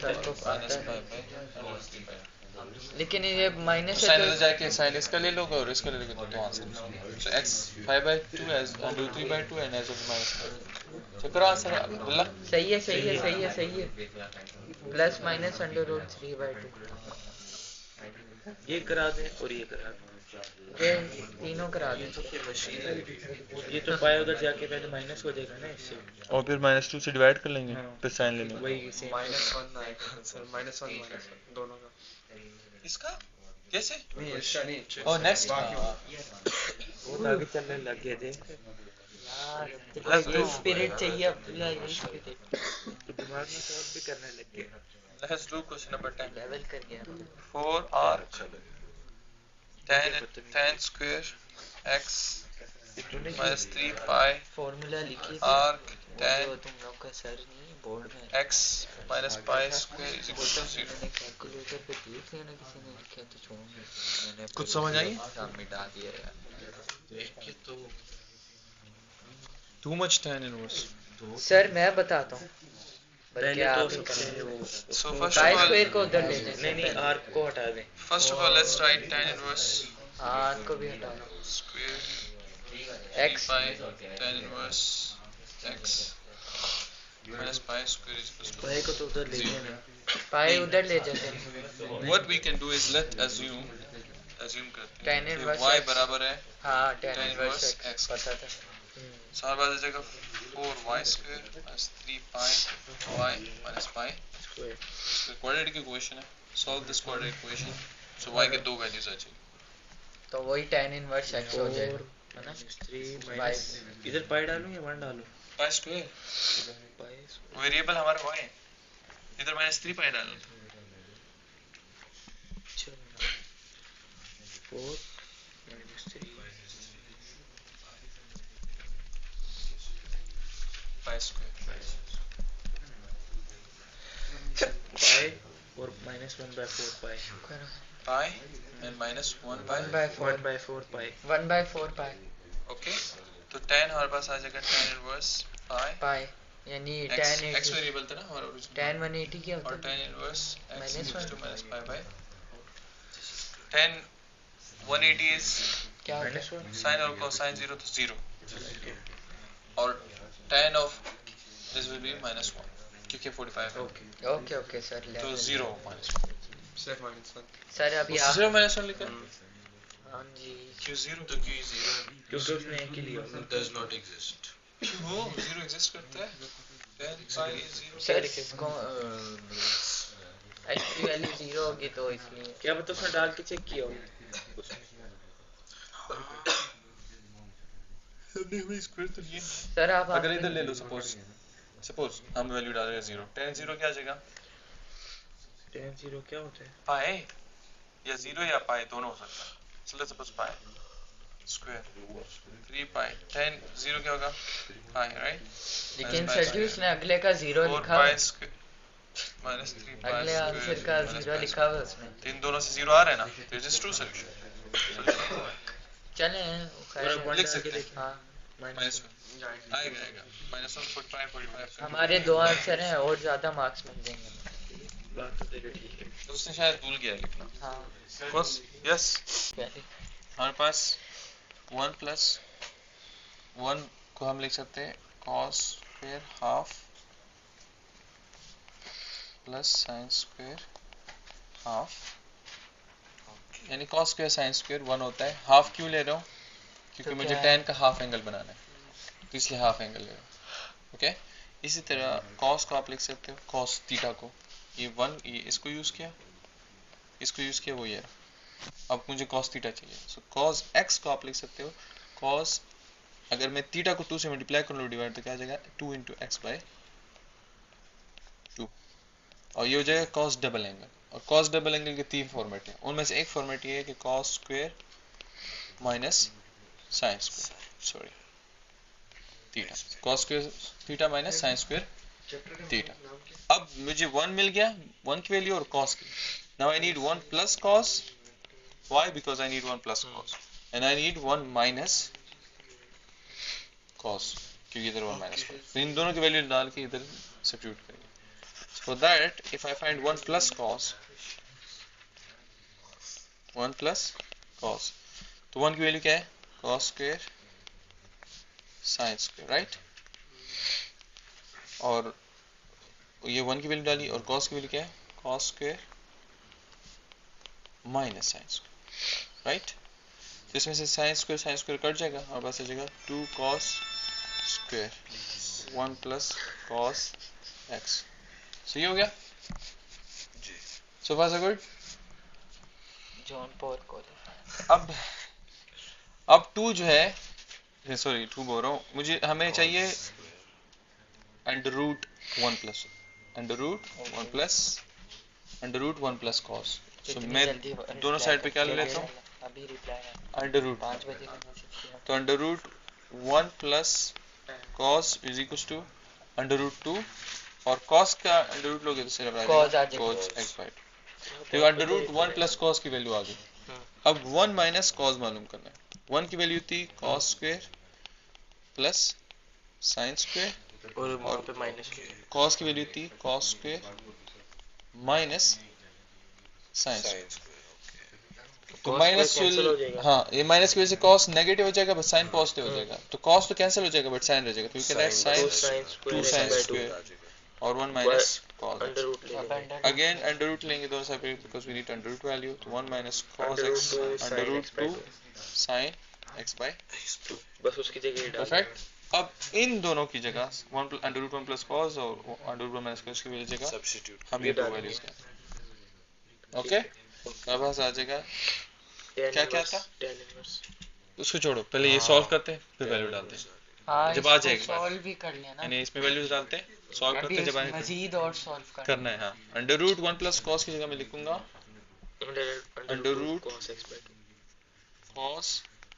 sir को पता minus है pi by under 3 by 2. लेकिन ये माइनस साइन है इधर जाके साइन इसका ले लोगे और इसका ले लोगे तो answer so x 5 by 2 as under 3 by 2 and as of minus 5 चलो आंसर अब्दुल्ला सही है plus minus under root 3 by 2 ये करा दें और ये करा दें ये तीनों करा दें ये तो पाया उधर जाके पहले माइनस हो जाएगा ना इससे और फिर -2 से डिवाइड कर लेंगे हाँ। फिर साइन लेंगे वही सेम -1 सर -1 दोनों का इसका कैसे नहीं इसका नहीं और नेक्स्ट बहुत आगे चलने लग गए थे यार ये स्पिरिट चाहिए अब्दुल्ला ये स्पिरिट तो दिमाग में सॉल्व भी करने लग गए let's do question number 10 level कर गया 4r tan square x minus 3 pi formula लिखिए arc tan जो तुम लोग का सर नहीं बोर्ड में x minus pi square is equal to 0. मैंने कैलकुलेटर पे देख लिया ना किसी ने लिखा तो छोड़ मैंने कुछ समझ आई? एग्जाम में डाल दिया यार Too much tan inverse. Sir मैं बताता हूँ पहले तो सबसे वो So first pi of all, square को उधर ले लें नहीं आर्क को हटा दें first of all, let's write tan inverse हाँ को भी हटा दो square x pi tan inverse x minus pi square is equal to. पाई को तो उधर ले लेना पाई उधर ले जाते हैं What we can do is let assume करते tan हैं inverse कि y x। बराबर है हाँ tan tan inverse inverse x x। पता था so हमारे पास आ जाएगा 4y square plus 3 pi y minus pi square इसका quadratic equation है solve this quadratic equation so y के दो वैल्यूज आ जाएगी तो वही tan inverse x हो जाएगा 4 3 माइनस इधर पाई डालूं या 1 डालूं pi square पाई वेरिएबल हमारा y है इधर -3 pi डालो 4 माइनस 3 pi square पाई और minus 1 by 4 pi pi and minus 1 by 1 by 4 1 by 4 pi 1 by 4 pi okay तो tan हमारे पास आ जाएगा tan inverse pi पाई यानी x tan x वेरिएबल था ना हमारा ओरिजिनल tan 180 क्या होता और है tan inverse x Minus equals to one. minus pi by tan 180 is क्या होता माइनस है 1 sin और cosine 0 तो 0 और tan of this will be -1 क्योंकि 45 है ओके ओके ओके सर तो लेवल 0 -1 सिर्फ -1 सर अभी आप 0 -1 लिखा हाँ जी क्यों 0 तो क्यों 0 क्योंकि उसने एक ही लिया does not exist वो 0 एग्जिस्ट करता है tan pi is 0 सर इसको एक्स की वैल्यू 0 होगी तो इसलिए क्या पता उसने डाल के चेक किया हो। सर आप अगर इधर ले लो सपोज हम वैल्यू डाल रहे हैं 0, tan 0 क्या आ जाएगा? tan 0 क्या होता है? पाई या 0 या पाई दोनों हो सकता है। चलो सपोज पाई स्क्वायर 3 पाई tan 0 क्या होगा? पाई, राइट? लेकिन सर जी उसने अगले का 0 लिखा है, माइनस 3 पाई अगले आंसर का 0 लिखा हुआ है उसमें। तो इन दोनों से 0 आ रहा है ना, तो इट इज ट्रू सोल्यूशन। चले लिख सकते हैं। हाँ माइनस आएगा -1.5 हमारे 2 आंसर हैं और ज्यादा मार्क्स मिल जाएंगे। बात तो तेरी ठीक है। तो उसने शायद भूल गया लिखना। हाँ कॉस यस पहले हमारे पास 1 प्लस 1 को हम लिख सकते हैं cos square half plus sin square half, यानी cos स्क्वायर sin स्क्वायर 1 होता है। हाफ क्यों ले रहा हूँ? क्योंकि तो मुझे क्या tan का हाफ एंगल बनाना है, तो इसलिए हाफ एंगल ले रहा हूँ। ओके, इसी तरह cos को आप लिख सकते हो cos थीटा को, ये 1 ये इसको यूज किया वो ये रहा। अब मुझे cos थीटा चाहिए, सो cos x को आप लिख सकते हो cos, अगर मैं थीटा को 2 से मल्टीप्लाई कर लूँ डिवाइड, तो क्या आ जाएगा 2 इंटू एक्स बाई 2, और ये हो जाएगा cos डबल एंगल। और cos डबल एंगल के 3 फॉर्मेट हैं, उनमें से एक फॉर्मेट ये है कि cos square minus sin square, sorry theta, cos square theta minus sin square theta. अब मुझे 1 मिल गया, 1 की वैल्यू और cos की। Now I need 1 plus cos, why? Because I need 1 plus cos and I need 1 minus cos, क्योंकि इधर 1 minus cos, तो इन दोनों की वैल्यू डाल के इधर सब्स्टिट्यूट करेंगे। For that, if I find 1 plus cos, 1 plus cos, तो 1 की वैल्यू क्या है? cos square sin square, right? और ये 1 की वैल्यू डाली, और cos की वैल्यू क्या है? cos square minus sin square, right? तो इसमें से sin स्क्वायर कट जाएगा, हमारे पास आ जाएगा 2 cos square 1 plus cos x। सही हो गया? जी। So far so good? John Paul college. अब 2 जो है, सॉरी 2 बोल रहा हूँ, मुझे हमें चाहिए अंडर रूट 1 प्लस cos। सो मैं दोनों साइड पे क्या ले लेता हूँ? अभी रिप्लाई अंडर रूट, 5 बजे का मैसेज किया। तो under root 1 plus cos is equal to under root 2, और cos का अंडर रूट लोगे तो सिर्फ Cos आ जाएगा। cos x बाई 2, तो अंडर रूट 1 प्लस cos की वैल्यू आ गई। अब 1 माइनस cos मालूम करना है। 1 की वैल्यू थी cos square plus sin square, और वहाँ पे माइनस cos की वैल्यू थी cos square minus sin square. तो माइनस कैंसिल हो जाएगा। हाँ, ये माइनस की वजह से cos नेगेटिव हो जाएगा, बट sin पॉजिटिव हो जाएगा। तो cos तो कैंसिल हो जाएगा, बट sin रह जाएगा, तो you can write sin 2 sin square और 1 माइनस cos अंडर रूट ले लेंगे। अगेन अंडर रूट लेंगे दोनों separate, because we need under root value, तो 1 minus cos Under root x 2 under sin root x by 2 sin x by, बस उसकी जगह ही डाल परफेक्ट। अब इन दोनों की जगह अंडर रूट 1 प्लस cos और अंडर रूट 1 माइनस cos की जगह सब्स्टिट्यूट हम ये दो वैल्यूज का, ओके, हमारे पास आ जाएगा क्या क्या था, tan इनवर्स। उसको छोड़ो, पहले ये सॉल्व करते हैं फिर वैल्यू डालते हैं। हाँ, जब आ जाएगा सॉल्व भी कर लेना। यानी इसमें वैल्यूज डालते हैं, सॉल्व करते हैं, जब आएगा मजीद और सॉल्व करना है। हाँ, अंडर रूट 1 प्लस cos की जगह मैं लिखूंगा under root cos x by 2 cos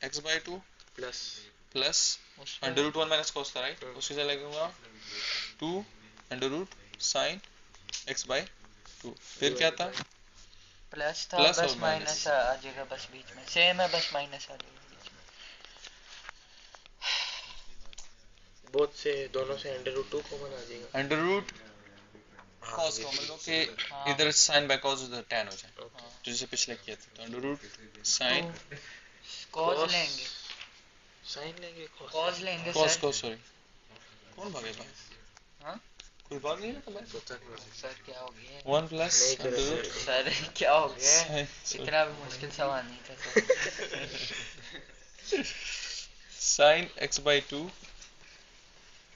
x by 2 plus under root 1 minus cos था, राइट? उसकी जगह लगेगा 2 under root sin x by 2, फिर क्या था? प्लस था, प्लस बस और माइनस आ जाएगा, बस बीच में सेम है, बस माइनस आ जाएगा बीच में। बोथ से दोनों से अंडर रूट 2 कॉमन आ जाएगा। अंडर रूट cos कॉमन लो कि इधर sin by cos उधर tan हो जाए, तो जैसे पिछले किया था, तो अंडर रूट sin cos लेंगे, साइन लेंगे cos लेंगे cos सर। cos सॉरी, कौन भागेगा? हाँ? कोई भाग नहीं रहा भाई? सर क्या हो गया? 1 प्लस नहीं अंडर करे रूट सर क्या हो गया? sin इतना भी मुश्किल सवाल नहीं था sir. sin x by 2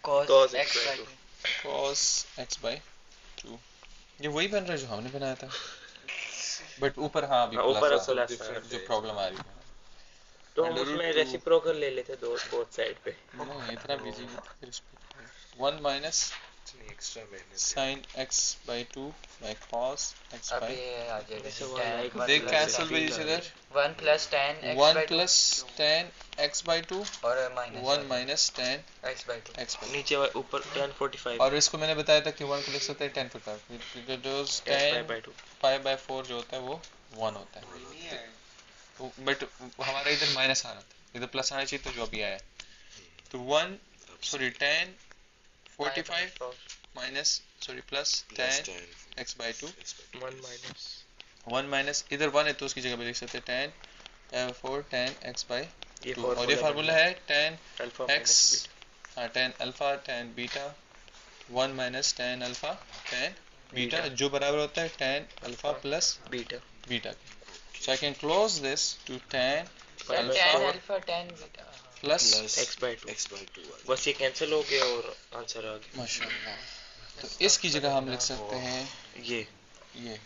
cos x x by by 2 2 cos x by 2, ये वही बन रहा है जो हमने बनाया था, बट ऊपर हाँ अभी ऊपर प्लस प्लस है, है। जो प्रॉब्लम आ रही है। तो हम Under root उसमें 2 रेसिप्रोकल ले लेते दो बोथ साइड पे। नहीं इतना बिजी नहीं था फिर इस पे 1 माइनस एक्स्ट्रा मेहनत sin x by 2 by cos x by अभी ये आ जाएगा ऐसे वो tan like they plus cancel feel with each uh other, 1 plus tan x 1 by 2 plus tan x by 2 और minus 1 minus tan x by 2 x by 2। नीचे ऊपर tan 45 और इसको मैंने बताया था कि 1 को लिख सकते हैं tan 45, tan 5 by 4 जो होता है वो 1 होता है, बट हमारा इधर माइनस आ रहा था, इधर प्लस आना चाहिए, तो जो अभी आया तो 1 sorry tan 45 minus sorry plus tan x by 2 1 minus इधर 1 है तो उसकी जगह पे लिख सकते हैं tan 4 tan x by 2, और ये फार्मूला है tan x हाँ tan alpha tan beta 1 minus tan alpha tan beta जो बराबर होता है tan alpha plus beta beta के। So I can close this to tan tan alpha alpha tan beta plus x by 2 बस ये cancel हो गया और आंसर आ गया माशाल्लाह। तो इसकी जगह हम लिख सकते हैं ये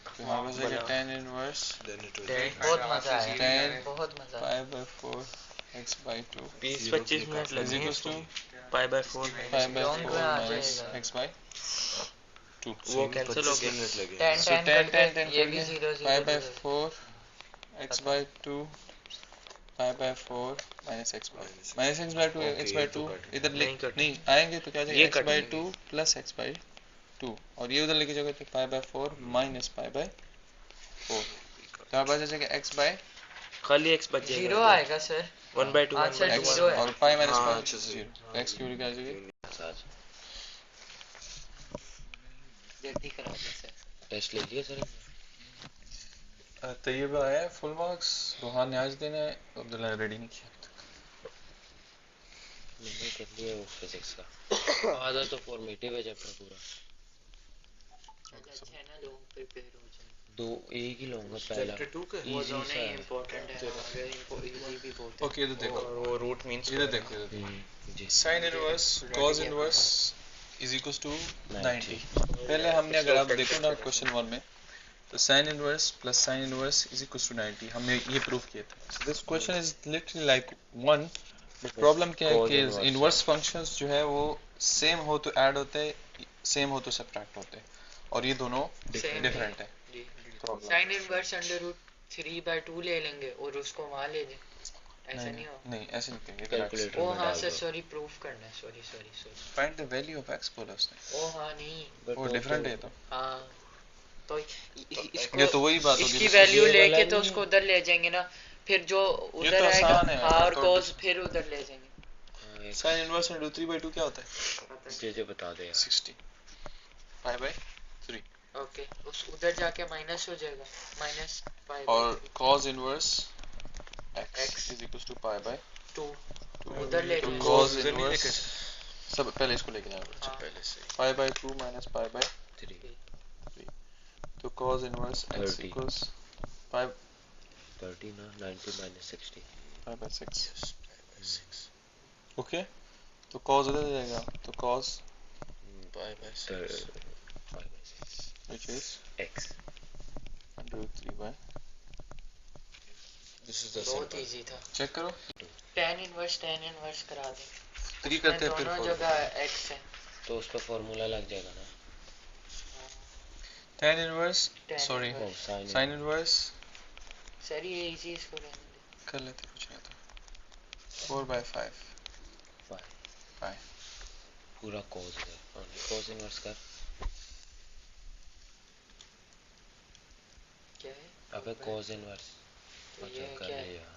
तो हमारे पास है tan इनवर्स बहुत मजा आया tan बहुत मजा 5 by 4 x by 2 20-25 minute is लगे equals to 5 by 4 5 by Round 4 में आ minus जाएगा। x by 2। वो कैंसिल हो गया tan So tan tan tan ये कर भी गया 0 5 by 4 x by 2 5 by 4 minus x by 2 x by 2 इधर लिख नहीं आएंगे तो क्या ये जाएगा x कट by जाएंगे। 2 plus x by 2 और ये उधर लेके जाओगे तो 5 by 4 minus 5 by 4 तो हमारे पास आ जाएगा x by खाली x बच जाएगा 0 आएगा sir 1 by 2 1 answer by 2 x 0 है और 5 minus हाँ, 5 0 x की वैल्यू क्या आ जाएगी जल्दी करा दे सर टेस्ट ले लिया सर तैयब आया फुल मार्क्स, रोहान ने आज देना है, अब्दुल्ला ने रेडी नहीं किया। मैंने कर लिया वो फिजिक्स का आधा तो फॉर्मेटिव है चैप्टर पूरा अच्छा है ना लोग प्रिपेयर हो जाए दो एक ही लूंगा पहला वो इजी दोनों सा ही है इंपॉर्टेंट है और इनको इजी भी बहुत ओके इधर देखो, और वो रूट मींस इधर देखो जी sin inverse cos inverse is equals to 90। पहले हमने अगर आप देखो ना क्वेश्चन 1 में तो sin inverse plus sin inverse is equals to 90 हमने ये प्रूव किया था। So this question is literally like 1, but problem क्या है कि इनवर्स फंक्शंस जो है वो सेम हो तो ऐड होते हैं, सेम हो तो सब्ट्रैक्ट होते हैं, और ये दोनों डिफरेंट है problem. sin inverse under root 3/2 ले लेंगे और उसको वहां ले लें ऐसा नहीं हो नहीं ऐसे नहीं करेंगे, कैलकुलेटर ओ में हाँ डाल सर दो सॉरी प्रूफ करना है sorry find the value of x बोला उसने, ओ हाँ नहीं वो डिफरेंट है तो हाँ तो इसको ये तो वही बात होगी इसकी ना, वैल्यू ये लेके वाला तो नहीं उसको उधर ले जाएंगे ना फिर जो ये उधर तो आएगा आसान है, हाँ और तो cos फिर उधर ले जाएंगे sin इनवर्स into 3/2 क्या होता है जे बता दे यार 60 5/3 ओके उस उधर जाके माइनस हो जाएगा माइनस और cos inverse x is equals to pi/2 उधर ले तो जाएंगे cos इनवर्स सब पहले इसको लेके जाना हाँ। पहले से pi/2 minus pi/3 तो cos inverse x 30 equals pi 30 ना 90 minus 60 pi/6 ओके तो cos उधर जाएगा तो cos pi/6 which is x under 3 This is the बहुत simple. इजी था चेक करो tan इनवर्स करा दे 3 करते हैं फिर दोनों 4 जगह x है तो उस पे फार्मूला लग जाएगा ना tan inverse Tan sorry inverse. sin inverse sir ये इजी इसको रहने दे कर लेते कुछ नहीं तो 4/5 पूरा cos है cos इनवर्स कर क्या है अबे cos इनवर्स तो ये कर क्या ले है यार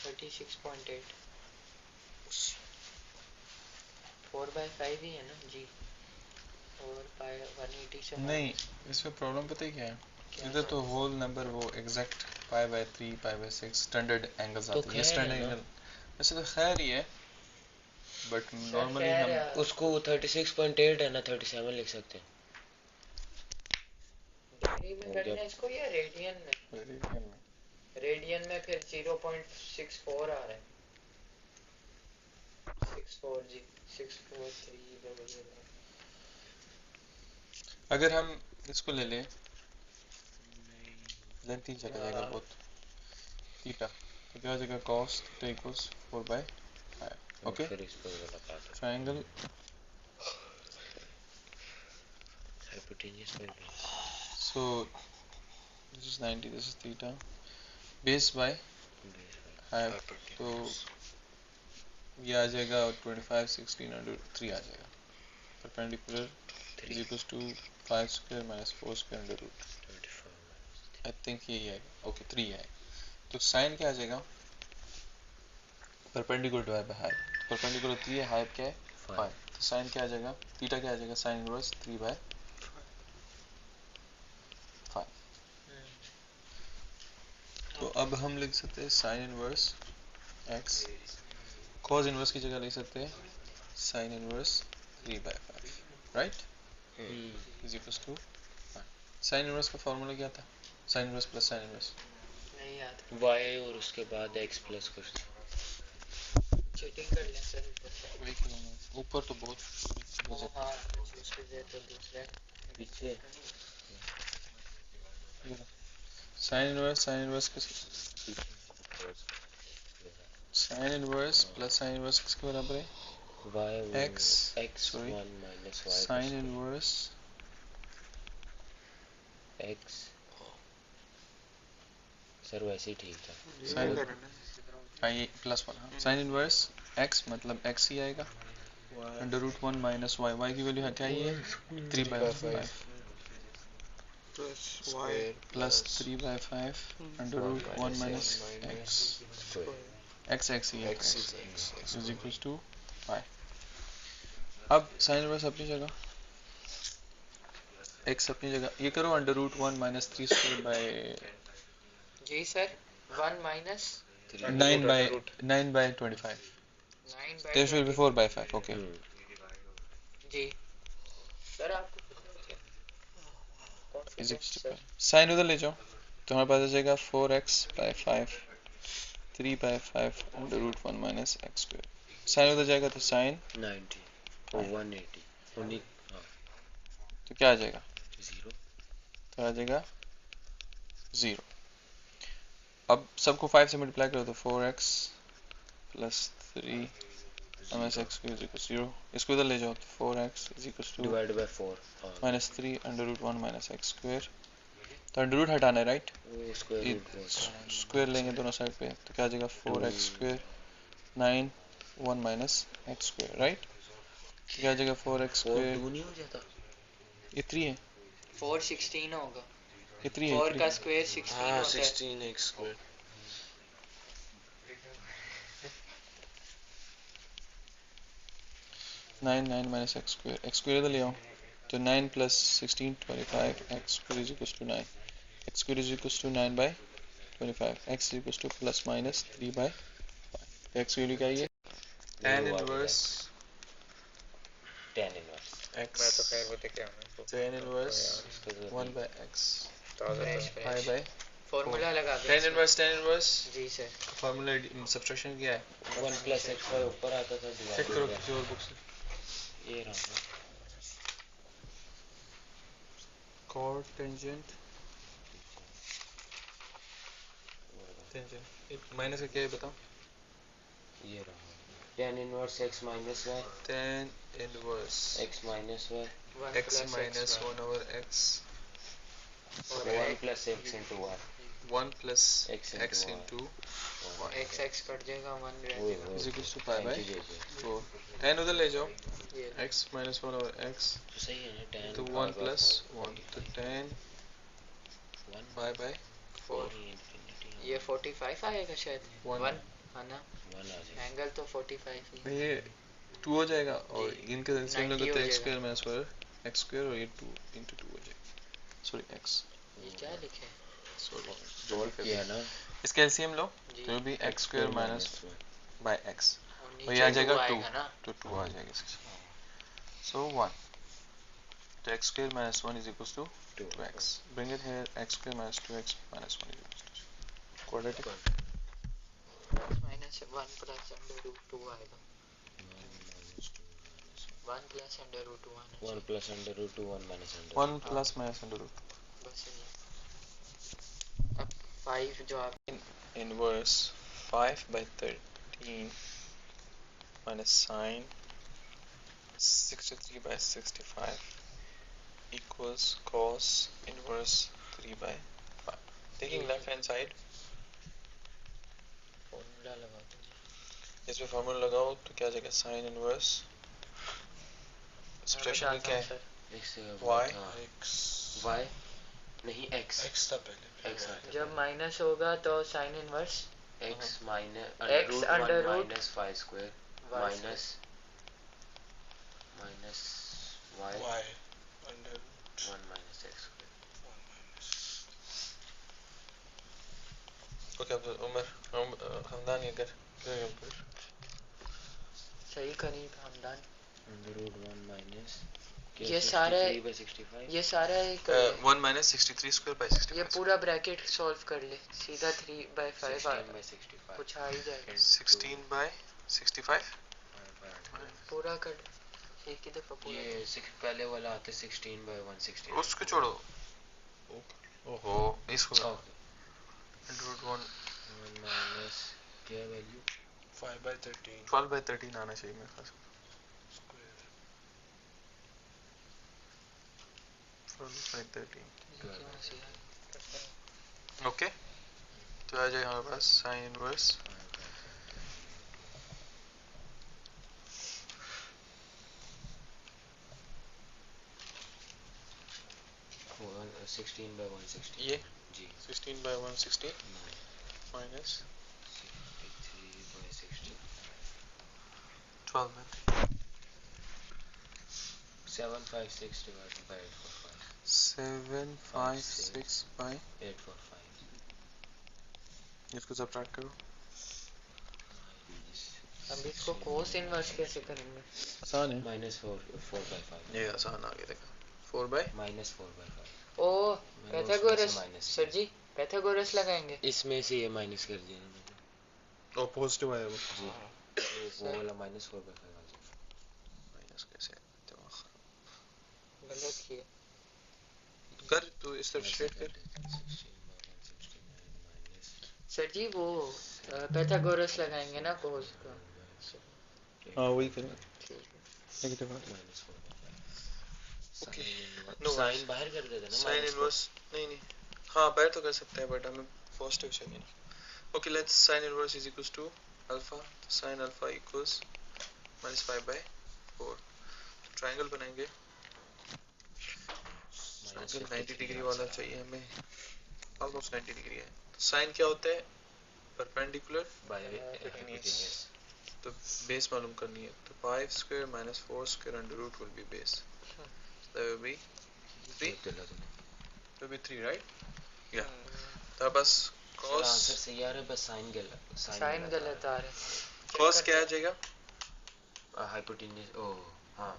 36.8 4/5 ही है ना जी 4/180 से नहीं इसमें प्रॉब्लम पता है क्या है, इधर तो होल नंबर वो exact pi/3 pi/6 standard angles आते हैं, ये स्टैंडर्ड एंगल वैसे तो खैर ही है, बट नॉर्मली हम उसको 36.8 है ना 37 लिख सकते हैं डिग्री में करना है इसको या रेडियन में फिर 0.64 आ रहा है 64 जी 643 अगर हम इसको ले लें लेंथ ही चला जाएगा बहुत थीटा, तो क्या हो जाएगा cos थीटा इक्वल्स 4/5. ओके, फिर इसको लगा दो ट्रायंगल हाइपोटेन्यूज में so this is 90, this is theta, base by half, तो ये आ जाएगा 25 16 under 3 आ जाएगा. Perpendicular is equals to 5 square minus 4 square under root. I think यही है. ओके 3 है. तो साइन क्या आ जाएगा? Perpendicular divide by height. Perpendicular 3 है, हाइट क्या है 5. तो साइन क्या आ जाएगा? थीटा क्या आ जाएगा? Sine inverse 3/5. तो अब हम लिख सकते हैं sine inverse x, cos inverse की जगह लिख सकते हैं sine inverse 3/5, right? Is equals to sine inverse का फॉर्मूला क्या था? Sine inverse plus sine inverse नहीं याद. y और उसके बाद x प्लस कुछ चीटिंग कर लें सर ऊपर से. वही करूँगा. ऊपर तो बहुत हाँ दूसरे से तो दूसरे पीछे sine inverse sine inverse plus sine inverse किसके बराबर है? y x sorry 1 minus y sine inverse x sir वैसे ही ठीक था. Sine plus 1 sine inverse x मतलब x ही आएगा under root 1 minus y. y की वैल्यू है क्या? ये 3/5 plus 3/5 under root 1 minus x ही है इज इक्वल्स टू y. अब साइन इनवर्स अपनी जगह, x अपनी जगह, ये करो under root 1 minus 3 square by जी sir 1 minus 9/25. 9 There should be 4/5. Okay. जी सर आपको Is it साइन उधर ले जाओ तो हमारे पास आ जाएगा 4x/5 3/5 under root 1 minus x square. Sine उधर जाएगा तो साइन 90 और 180 उन्हीं तो क्या आ जाएगा? 0 तो आ जाएगा 0. अब सबको 5 से मल्टीप्लाई करो तो 4x plus 3 minus x square is equal 0. इसको इधर ले जाओ तो 4x is equal to divide by 4 minus 3 under root 1 minus x square. तो अंडर रूट हटाना है, राइट? वो स्क्वायर रूट बोलते स्क्वायर लेंगे दोनों साइड पे तो क्या आ जाएगा 4x square 9 1 minus x square, right? क्या आ जाएगा 4x स्क्वायर 2 नहीं हो जाता. ये 3 है, 4 16 होगा. ये 3 है 4 का स्क्वायर 16 हाँ होता है. 16x square. 9 9 minus x square, x square इधर ले आओ तो 9 plus 16 25 x square is equal to 9. x square is equal to 9/25. x is equal to plus minus 3/5. x value क्या है? tan inverse tan inverse x मैं तो खैर वो देख रहा हूं. tan inverse 1/x pi by formula लगा दो. tan इनवर्स जी सर. फार्मूला सब्ट्रैक्शन क्या है? 1 प्लस xy ऊपर आता था चेक करो किसी और बुक से. ये रहा cot tangent माइनस का क्या है बताओ? ये रहा tan inverse x minus y tan inverse x minus y x minus 1 over x 1 plus x into y 1 plus x x into into x x cut जाएगा 1 रह वो जाएगा. is equals to pi by 4. ये tan उधर ले जाओ ये x minus 1 over x तो सही है ना tan तो 1 plus 1 तो tan 1 pi by 4 infinity ये 45 आएगा शायद. 1 1 है ना. 1 आ जाएगा. एंगल तो 45 ही. ये 2 हो जाएगा और जी, इनके सेम 90 लोग हो x जाएगा. square minus 4 x square और ये 2 into 2 हो जाएगा. सॉरी x ये क्या लिखे है? सॉरी सॉल्व किया ना इसका एलसीएम लो जी. तो भी x square minus by x और और ये आ नीचे जाएगा 2 2 आएगा ना. तो 2 आ जाएगा इसके. सो 1 तो x square minus 1 is equals to 2x. Bring it here, x square minus 2x minus 1 is equals to quadratic. Minus 1 plus under root 2 आएगा. 1 plus under root 2 आना 1 चाहिए plus under root 2 1 minus under 1 plus minus under root बस यही अब 5 जो आप inverse 5 by 13 minus sine 63 by 65 equals cos inverse 3 by 5. Taking left hand side, formula लगा दो इसमें फार्मूला लगाओ तो क्या आ जाएगा sin inverse एक्सप्रेशन में क्या है x y y नहीं x x था पहले x आता जब माइनस होगा तो sign inverse x minus X root under 1 root minus 5 square y minus minus y y under 1 minus x square 1 minus okay अब उमर हमदान ये कर सही करीब हमदान under root 1 minus ये सारे 63 by 65 ये सारा एक 1 minus 63 square by 65 ये पूरा ब्रैकेट सॉल्व कर ले सीधा 3 by 5 16 by 65 कुछ आ ही जाएगा 16 by 65 पूरा कर एक ही दफा पूरा ये पहले वाला आता है 16 by 160 उसको छोड़ो ओहो इसको ओके root 1 minus क्या वैल्यू 5 by 13 12 by 13 आना चाहिए मेरे पास square 12 by 13 से ओके तो आ जाएगा हमारे पास sin inverse 16 by 160 ये जी 16 by 160 minus 63 by 60 12 by 756 divided by 845 756 by 845 इसको सब्ट्रैक्ट करो अब इसको कोस इनवर्स कैसे करेंगे आसान है minus 4 by 5 ये आसान आ गया देखो 4 by minus 4 by 5 ओ पैथागोरस minus सर जी पैथागोरस लगाएंगे इसमें से ये माइनस कर दिया ना मैंने ओ पॉजिटिव आया वो जी वो वाला minus 4 by 5 आ जाएगा माइनस कैसे दिमाग गलत किया कर तू इस तरफ स्ट्रेट कर 16 by 169 minus सर जी वो पैथागोरस लगाएंगे ना कोस का हां वही करो ठीक है negative minus 4 by 5 Okay. sin No sin बाहर कर देते ना sin inverse नहीं हाँ बाहर तो कर सकते हैं बट हमें पॉजिटिव चाहिए ना okay let's sin inverse is equals to alpha sin alpha equals minus 5 by 4 तो ट्रायंगल बनाएंगे ट्रायंगल 90 डिग्री वाला चाहिए हमें ऑलमोस्ट 90 डिग्री है तो sin क्या होता है परपेंडिकुलर by hypotenuse तो बेस मालूम करनी है तो 5 square minus 4 square under root will be base that will be 3 will be 3 right yeah तो बस आंसर cos सही आ रहा है बस साइन साइन गलत आ रहा है cos क्या आ जाएगा हाइपोटेन्यूज ओ हां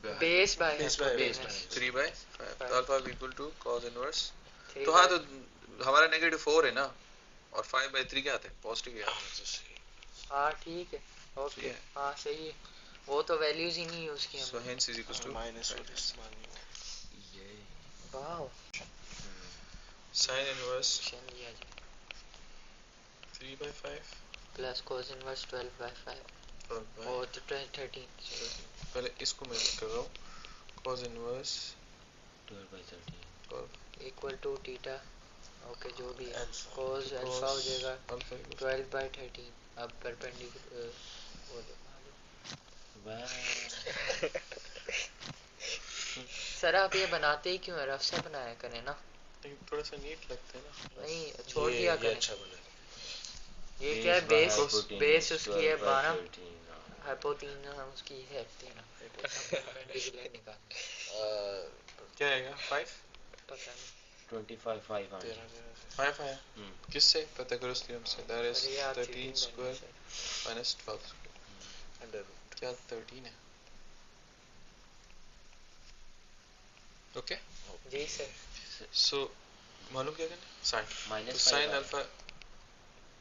base by base by base 3 by 5 तो alpha will equal to cos inverse three तो हाँ तो हमारा नेगेटिव 4 है ना और 5 by 3 क्या आता है पॉजिटिव क्या आता हाँ ठीक है सही ओके है। हाँ सही है वो तो वैल्यूज ही नहीं यूज की है so हमने hence is equals to minus और इस मान ये वाओ sin inverse ऑप्शन लिया जाए 3 by 5 plus cos inverse 12 by 5 और by और तो 13 पहले इसको मैं कर रहा हूँ cos inverse 12 by 13 और इक्वल टू थीटा ओके जो भी है Alpha. कोस अल्फा हो जाएगा alpha equals 12 by 13 अब परपेंडिकुलर वो दिखा दो सर आप ये बनाते ही क्यों है रफ सा बनाया करें ना लेकिन थोड़ा सा नीट लगता है ना नहीं छोड़ दिया ये करें अच्छा बना ये क्या है बेस उसकी है 12 हाइपोटीन उसकी है 13 परपेंडिकुलर निकाल क्या आएगा 5 पता नहीं 25 5 आ 5 आया किससे Pythagoras theorem say that is अरे यार 13 स्क्वायर minus 12 अंडर क्या 13 है ओके जी सर सो मालूम क्या करना sin माइनस तो sin alpha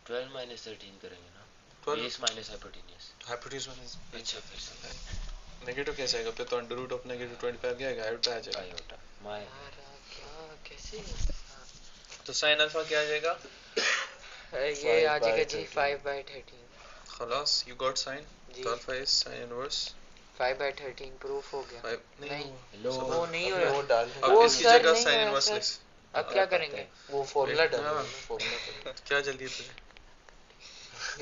12 minus 13 करेंगे ना 12 base minus hypotenuse hypotenuse minus अच्छा फिर से नेगेटिव कैसे आएगा? फिर तो अंडर रूट ऑफ नेगेटिव 25 क्या आएगा? आयोटा आ जाएगा। आयोटा माय क्या कैसे तो साइन अल्फा क्या आ जाएगा? ये आ जाएगा जी 5/13 खलास यू गॉट साइन। जी तो alpha is sine inverse 5/13 proof हो गया 5 नहीं लो वो नहीं अभी हुआ वो डाल अब वो इसकी सर जगह नहीं साइन हुआ इनवर्स सर लिख। अब क्या करेंगे वो फॉर्मूला डाल हाँ। फॉर्मूला क्या जल्दी है तुझे?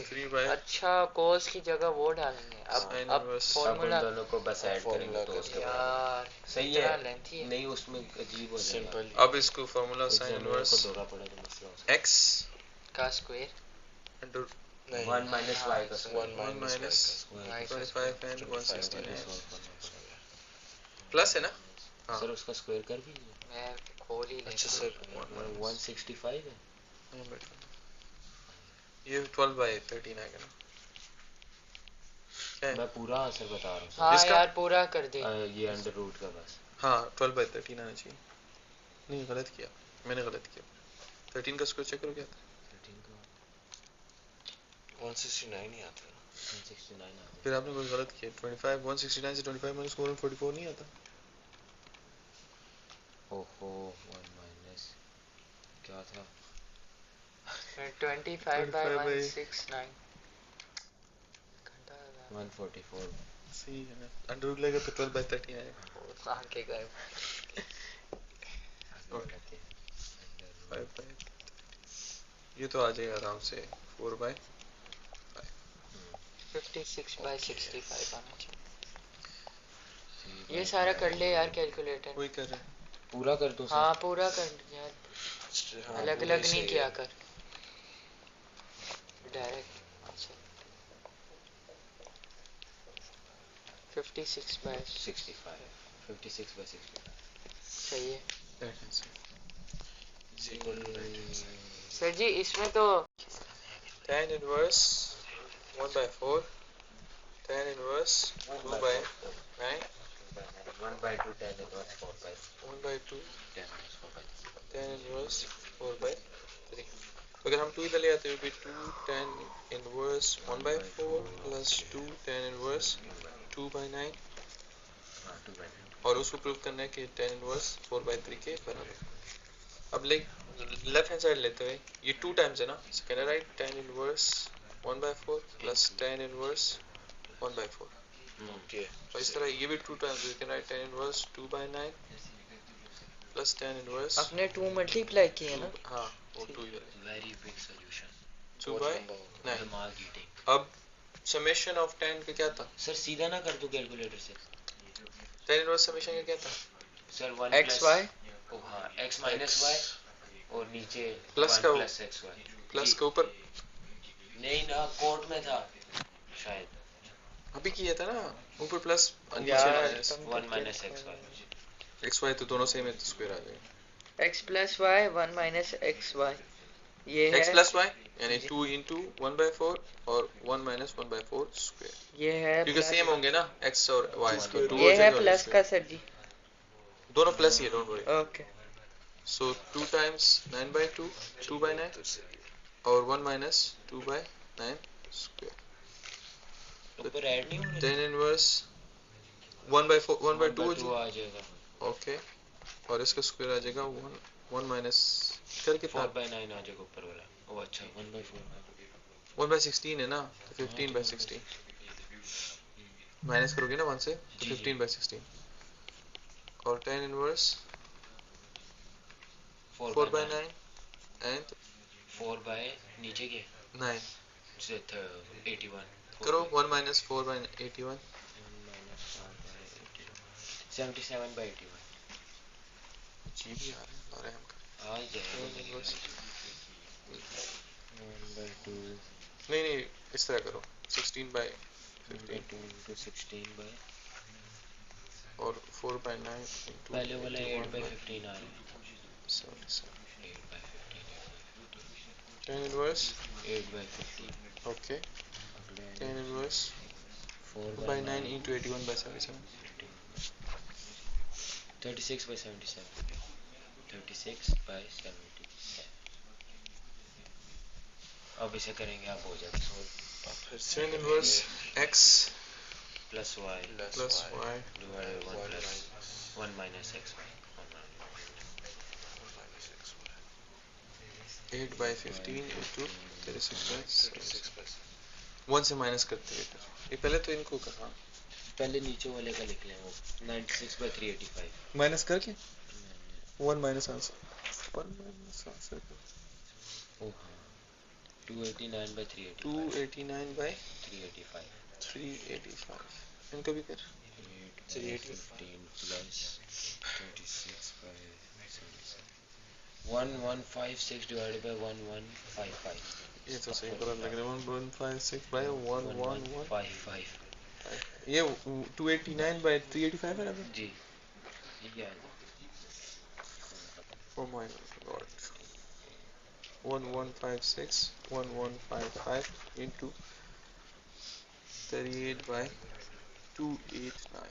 3 बाय अच्छा कोस की जगह वो डालेंगे अब Sin अब inverse। अब उन फॉर्मूला दोनों को बस ऐड करेंगे तो उसके बाद यार सही इतना है। लेंथी है नहीं उसमें अजीब हो जाएगा। सिंपल अब इसको फार्मूला साइन एग्जामिनर इनवर्स को दोहरा पड़ा तो मसला हो सकता x का स्क्वायर अंडर है। 1 माइनस y का स्क्वायर 1 माइनस y का 25 एंड 169 सर प्लस है ना? हाँ उसका स्क्वायर कर दीजिए। मैं खोल ही अच्छा लेता सर 165 है। हाँ, बेटा। ये 12/13 आएगा ना? क्या है? मैं पूरा आंसर बता रहा हूँ हाँ इसका? यार पूरा कर दे ये अंडर रूट का बस। हाँ 12/13 आना चाहिए। नहीं गलत किया मैंने, गलत किया। 13 का स्क्वायर चेक करो क्या था? 13 का 169 ही आता है 169 आ गया। फिर आपने कुछ गलत किया। 25 169 से 25 माइनस 444 नहीं आता। ओहो 1 माइनस क्या था 25/169 144 सही है ना? अंडर रूट लेगा तो 12/13 आएगा। आके गए गलत है। अंडर रूट 5/, ये तो आ जाएगा आराम से 4/। 56/65 आना चाहिए ये सारा कर ले यार कैलकुलेटर वही कर रहे हैं। पूरा कर दो हाँ पूरा कर यार हाँ, अलग अलग नहीं किया कर डायरेक्ट 56/65 56/65 सही है is equal to 19 सर जी इसमें तो tan inverse 1/4 tan inverse 2/9 1/2 tan inverse 4/3 1/2 tan inverse 4/3 tan inverse 4/3। अगर हम 2 इधर ले आते हैं 2 tan inverse 1/4 plus 2 tan inverse 2/9 हाँ 2/9 और उसको प्रूव करना है कि tan inverse 4/3 के बराबर है। अब लेफ्ट हैंड साइड लेते हुए ये 2 टाइम्स है ना, can I right tan inverse 1/4 plus tan inverse 1/4 okay और इस तरह ये भी 2 times you can write tan inverse 2/9 plus tan inverse अपने 2 मल्टीप्लाई किए ना हाँ वो 2 इधर है वेरी बिग सॉल्यूशन 2/9। दिमाग ईटिंग। अब समेशन ऑफ tan का क्या था? सर सीधा ना कर दो कैलकुलेटर से। tan inverse समेशन का क्या था? सर 1 एक्स वाई ओ हाँ x माइनस y और नीचे प्लस 1 का प्लस एक्स वाई प्लस के ऊपर नहीं ना कोर्ट में था शायद अभी किया था ना, ऊपर प्लस नीचे यार minus 1 minus x y x y तो दोनों सेम है तो स्क्वायर आ जाएगा। x plus y 1 minus x y ये है x प्लस वाई यानी 2 into 1/4 और 1 minus 1/4 स्क्वायर ये है क्योंकि plus- सेम होंगे ना x और y तो 2 ये है प्लस का सर जी दोनों प्लस ही है don't worry. Okay so 2 times 9/2 2/9 और 1 minus 2/9 स्क्वायर ऊपर ऐड नहीं होंगे tan inverse 1/4 1/2 हो 2 आ जाएगा ओके और इसका स्क्वायर आ जाएगा 1 minus कर कितना 4/9 आ जाएगा ऊपर वाला ओ अच्छा 1/4 1/16 है ना तो 15/16 माइनस करोगे ना 1 से तो 15/16 और tan inverse 4/9 and 4 बाय नीचे के 9 से 81 करो 1 minus 4/81 77/81 जी भी आ रहे हैं हम आ जाएगा 1/2 नहीं इस तरह करो 16/15 into 16 बाय और 4/9 into पहले वाला 81/77 8/15 आ रहा है 8/15 tan inverse 8/15 okay अगले tan inverse 4/9 into 81/77 36/77 36/77 अब इसे करेंगे आप हो जाएगा tan inverse x plus y plus y divided by 1 plus 1 minus x. 8 by 15 into 36 by 76. 1 से माइनस करते हैं ये पहले तो इनको कहा पहले नीचे वाले का लिख लें वो 96 by 385 माइनस करके 1 माइनस आंसर 1 माइनस आंसर ओ हाँ 289 by 385 289 by 385 385 इनका भी कर 15 plus 36 by 1156 divided by 1155 ये तो सही पता लग रहा है 1156 by 1155 ये 289 by 385 है ना जी ये आएगा oh my god 1156 1155 into 38 by 289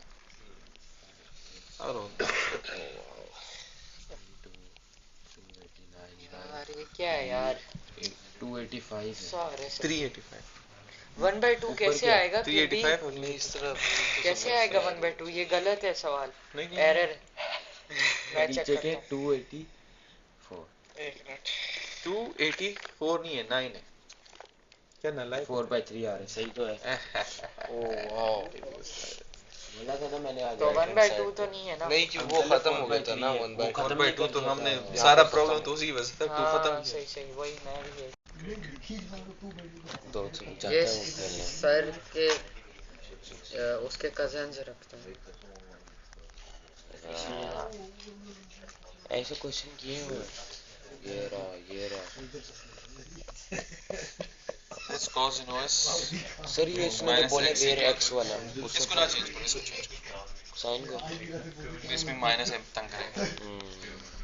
I don't know यार ये क्या है यार 285 सारे 385 1/2 कैसे आएगा फिर भी 385 अगली इस तरफ कैसे आएगा 1/2 ये गलत है सवाल नहीं एरर मैं चेक नीचे करता के हूँ 284 एक मिनट 284 नहीं है 9 है क्या ना लाइक 4 by 3 आ रहे सही तो है ओह वाओ बोला था ना मैंने आगे तो 1/2 तो नहीं है ना नहीं कि वो खत्म हो गया था ना 1/2 तो हमने सारा प्रॉब्लम तो उसी वजह से था 2 हाँ खत्म सही सही वही मैं भी यही तो जाता ये है वो खेलने सर के उसके कजन्स रखते हैं ऐसे क्वेश्चन किए हुए ये रहा Let's cos inverse सर ये इसने तो बोले वेर एक्स वाला इसको ना चेंज करो इसको चेंज करो साइन को इसमें माइनस है तंग करेगा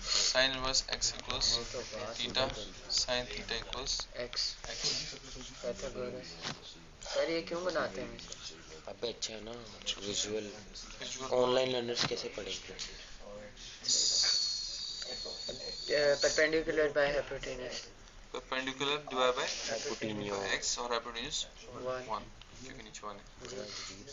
sin inverse x equals theta sin theta equals x Pythagoras sir ये क्यों बनाते हैं इसे अबे अच्छा है ना विजुअल ऑनलाइन लर्नर्स कैसे पढ़ेंगे perpendicular by hypotenuse perpendicular divided by hypotenuse x और hypotenuse 1 1 क्योंकि नीचे 1 है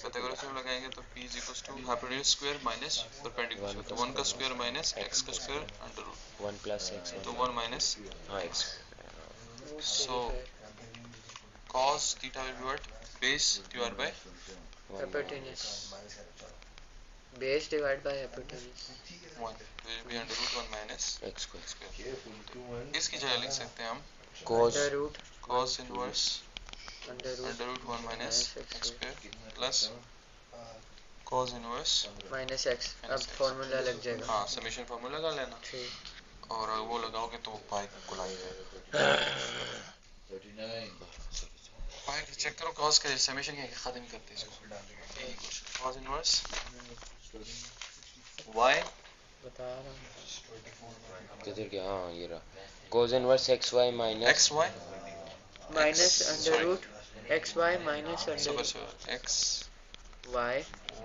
पाइथागोरस में लगाएंगे तो p is equals to hypotenuse square minus perpendicular तो 1 का स्क्वायर माइनस x का square under root 1 plus x तो 1 minus हाँ x so cos theta will be what base divided by hypotenuse base divide by hypotenuse 1 will be under root 1 minus x को square इसकी जगह लिख सकते हैं हम cos under root cos inverse under under root root 1 minus x square plus cos inverse minus x अब formula लग जाएगा हाँ समेशन फार्मूला लगा लेना ठीक और वो लगाओगे तो पाई गुलाई जाएगा पाई चेक करो cos का समेशन क्या खत्म करते हैं इसको cos inverse y बता रहा हूँ किधर गया हाँ ये रहा cos inverse xy minus xy minus under root x y minus under x y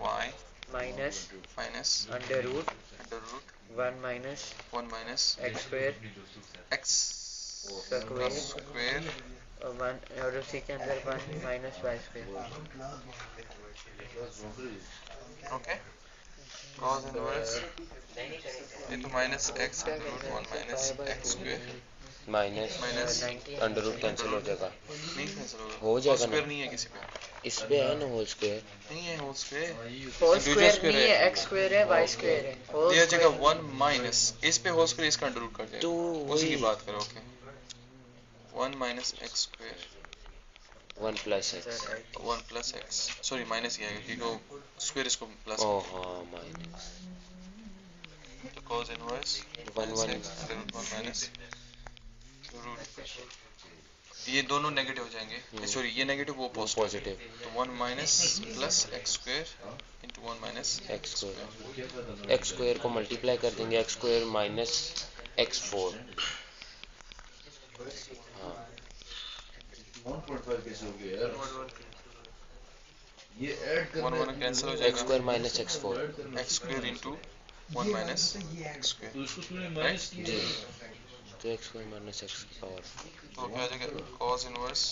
y minus minus under root under root 1 minus 1 minus x square x स्क्वायर square और 1 और उसी के अंदर 1 minus y square okay cos inverse ये तो minus x under root 1 minus x square minus minus under root cancel हो जाएगा नहीं कैंसिल होगा हो जाएगा square ना नहीं है किसी पे इस पे है ना होल स्क्वायर नहीं है whole square whole individual square नहीं है एक्स स्क्वायर है वाई स्क्वायर है होल ये जगह 1 माइनस इस पे होल स्क्वायर इसका अंडर रूट कर तो देगा उसी की वही बात करो okay 1 minus x square 1 plus x 1 plus x sorry minus ही आएगा क्योंकि स्क्वायर इसको प्लस ओ हाँ माइनस तो cos inverse 1 1 under root 1 minus root ये दोनों नेगेटिव हो जाएंगे सॉरी ये नेगेटिव वो पॉजिटिव तो 1 minus plus x square into 1 minus x square को मल्टीप्लाई कर देंगे x स्क्वायर माइनस x4 हाँ 1 कैंसिल हो x जाएगा square minus x4 x square into 1 minus x square right जी तो x स्क्वायर माइनस x की पावर तो क्या हो जाएगा cos inverse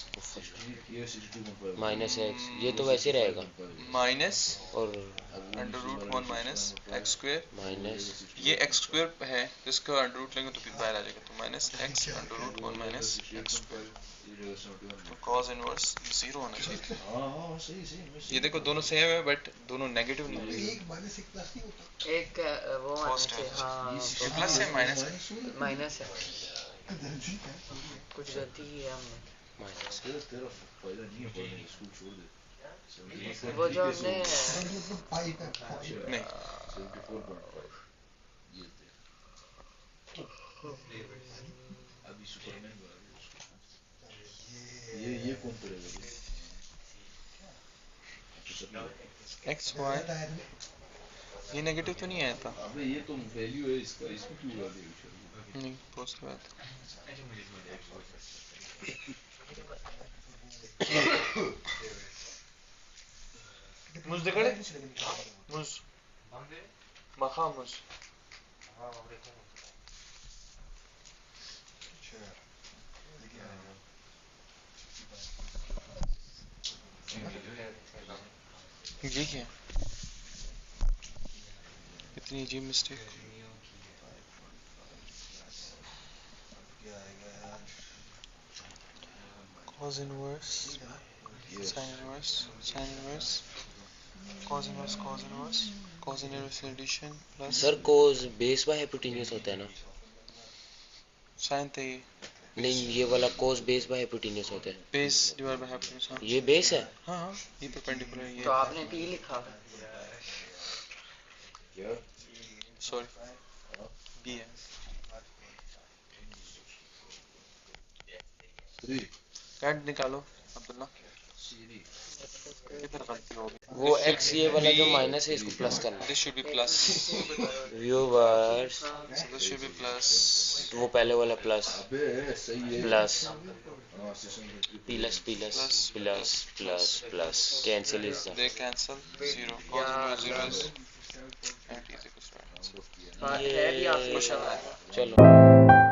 माइनस एक्स, ये तो वैसे रहेगा। माइनस और under root 1 minus x square, minus ये एक्स स्क्वायर है तो इसका अंडर रूट लेंगे तो फिर बाहर आ जाएगा, तो minus x under root 1 minus x square, तो कॉस इनवर्स 0 होना चाहिए। ये देखो दोनों सेम है बट दोनों नेगेटिव नहीं होंगे। एक वो आना Cost है। चाहिए, हाँ ये प्लस है माइनस है? माइनस है, कुछ गलती की है हमने। माइनस वो जो हमने नहीं, एक्स वाई ये नेगेटिव तो नहीं आया था? ये तो वैल्यू है इसका, इसको क्यों उड़ा दिया? नहीं पॉजिटिव आया था। मुझ देखड़े मुझ मखा मुझ ये क्या है? इतनी अजीब mistake. cos inverse sin inverse sin inverse cos inverse cos inverse cos inverse addition plus sir cos base by hypotenuse होता है ना? sin थे नहीं, ये वाला कोस बेस बाय हाइपोटेन्यूज होता है। Base divide by hypotenuse. हाँ ये बेस है। हाँ हाँ ये परपेंडिकुलर ये तो आपने पी लिखा, सॉरी बी है। कैट निकालो अब्दुल्ला, किधर गलती हो गई? वो एक्स ये वाला जो माइनस है इसको प्लस करना। This should be plus, viewers, so this should be plus, वो पहले वाला प्लस सही है। Plus plus plus plus plus plus cancel is they cancel 0 cos inverse 0 is and is equals to है भी आपके क्वेश्चन है। चलो।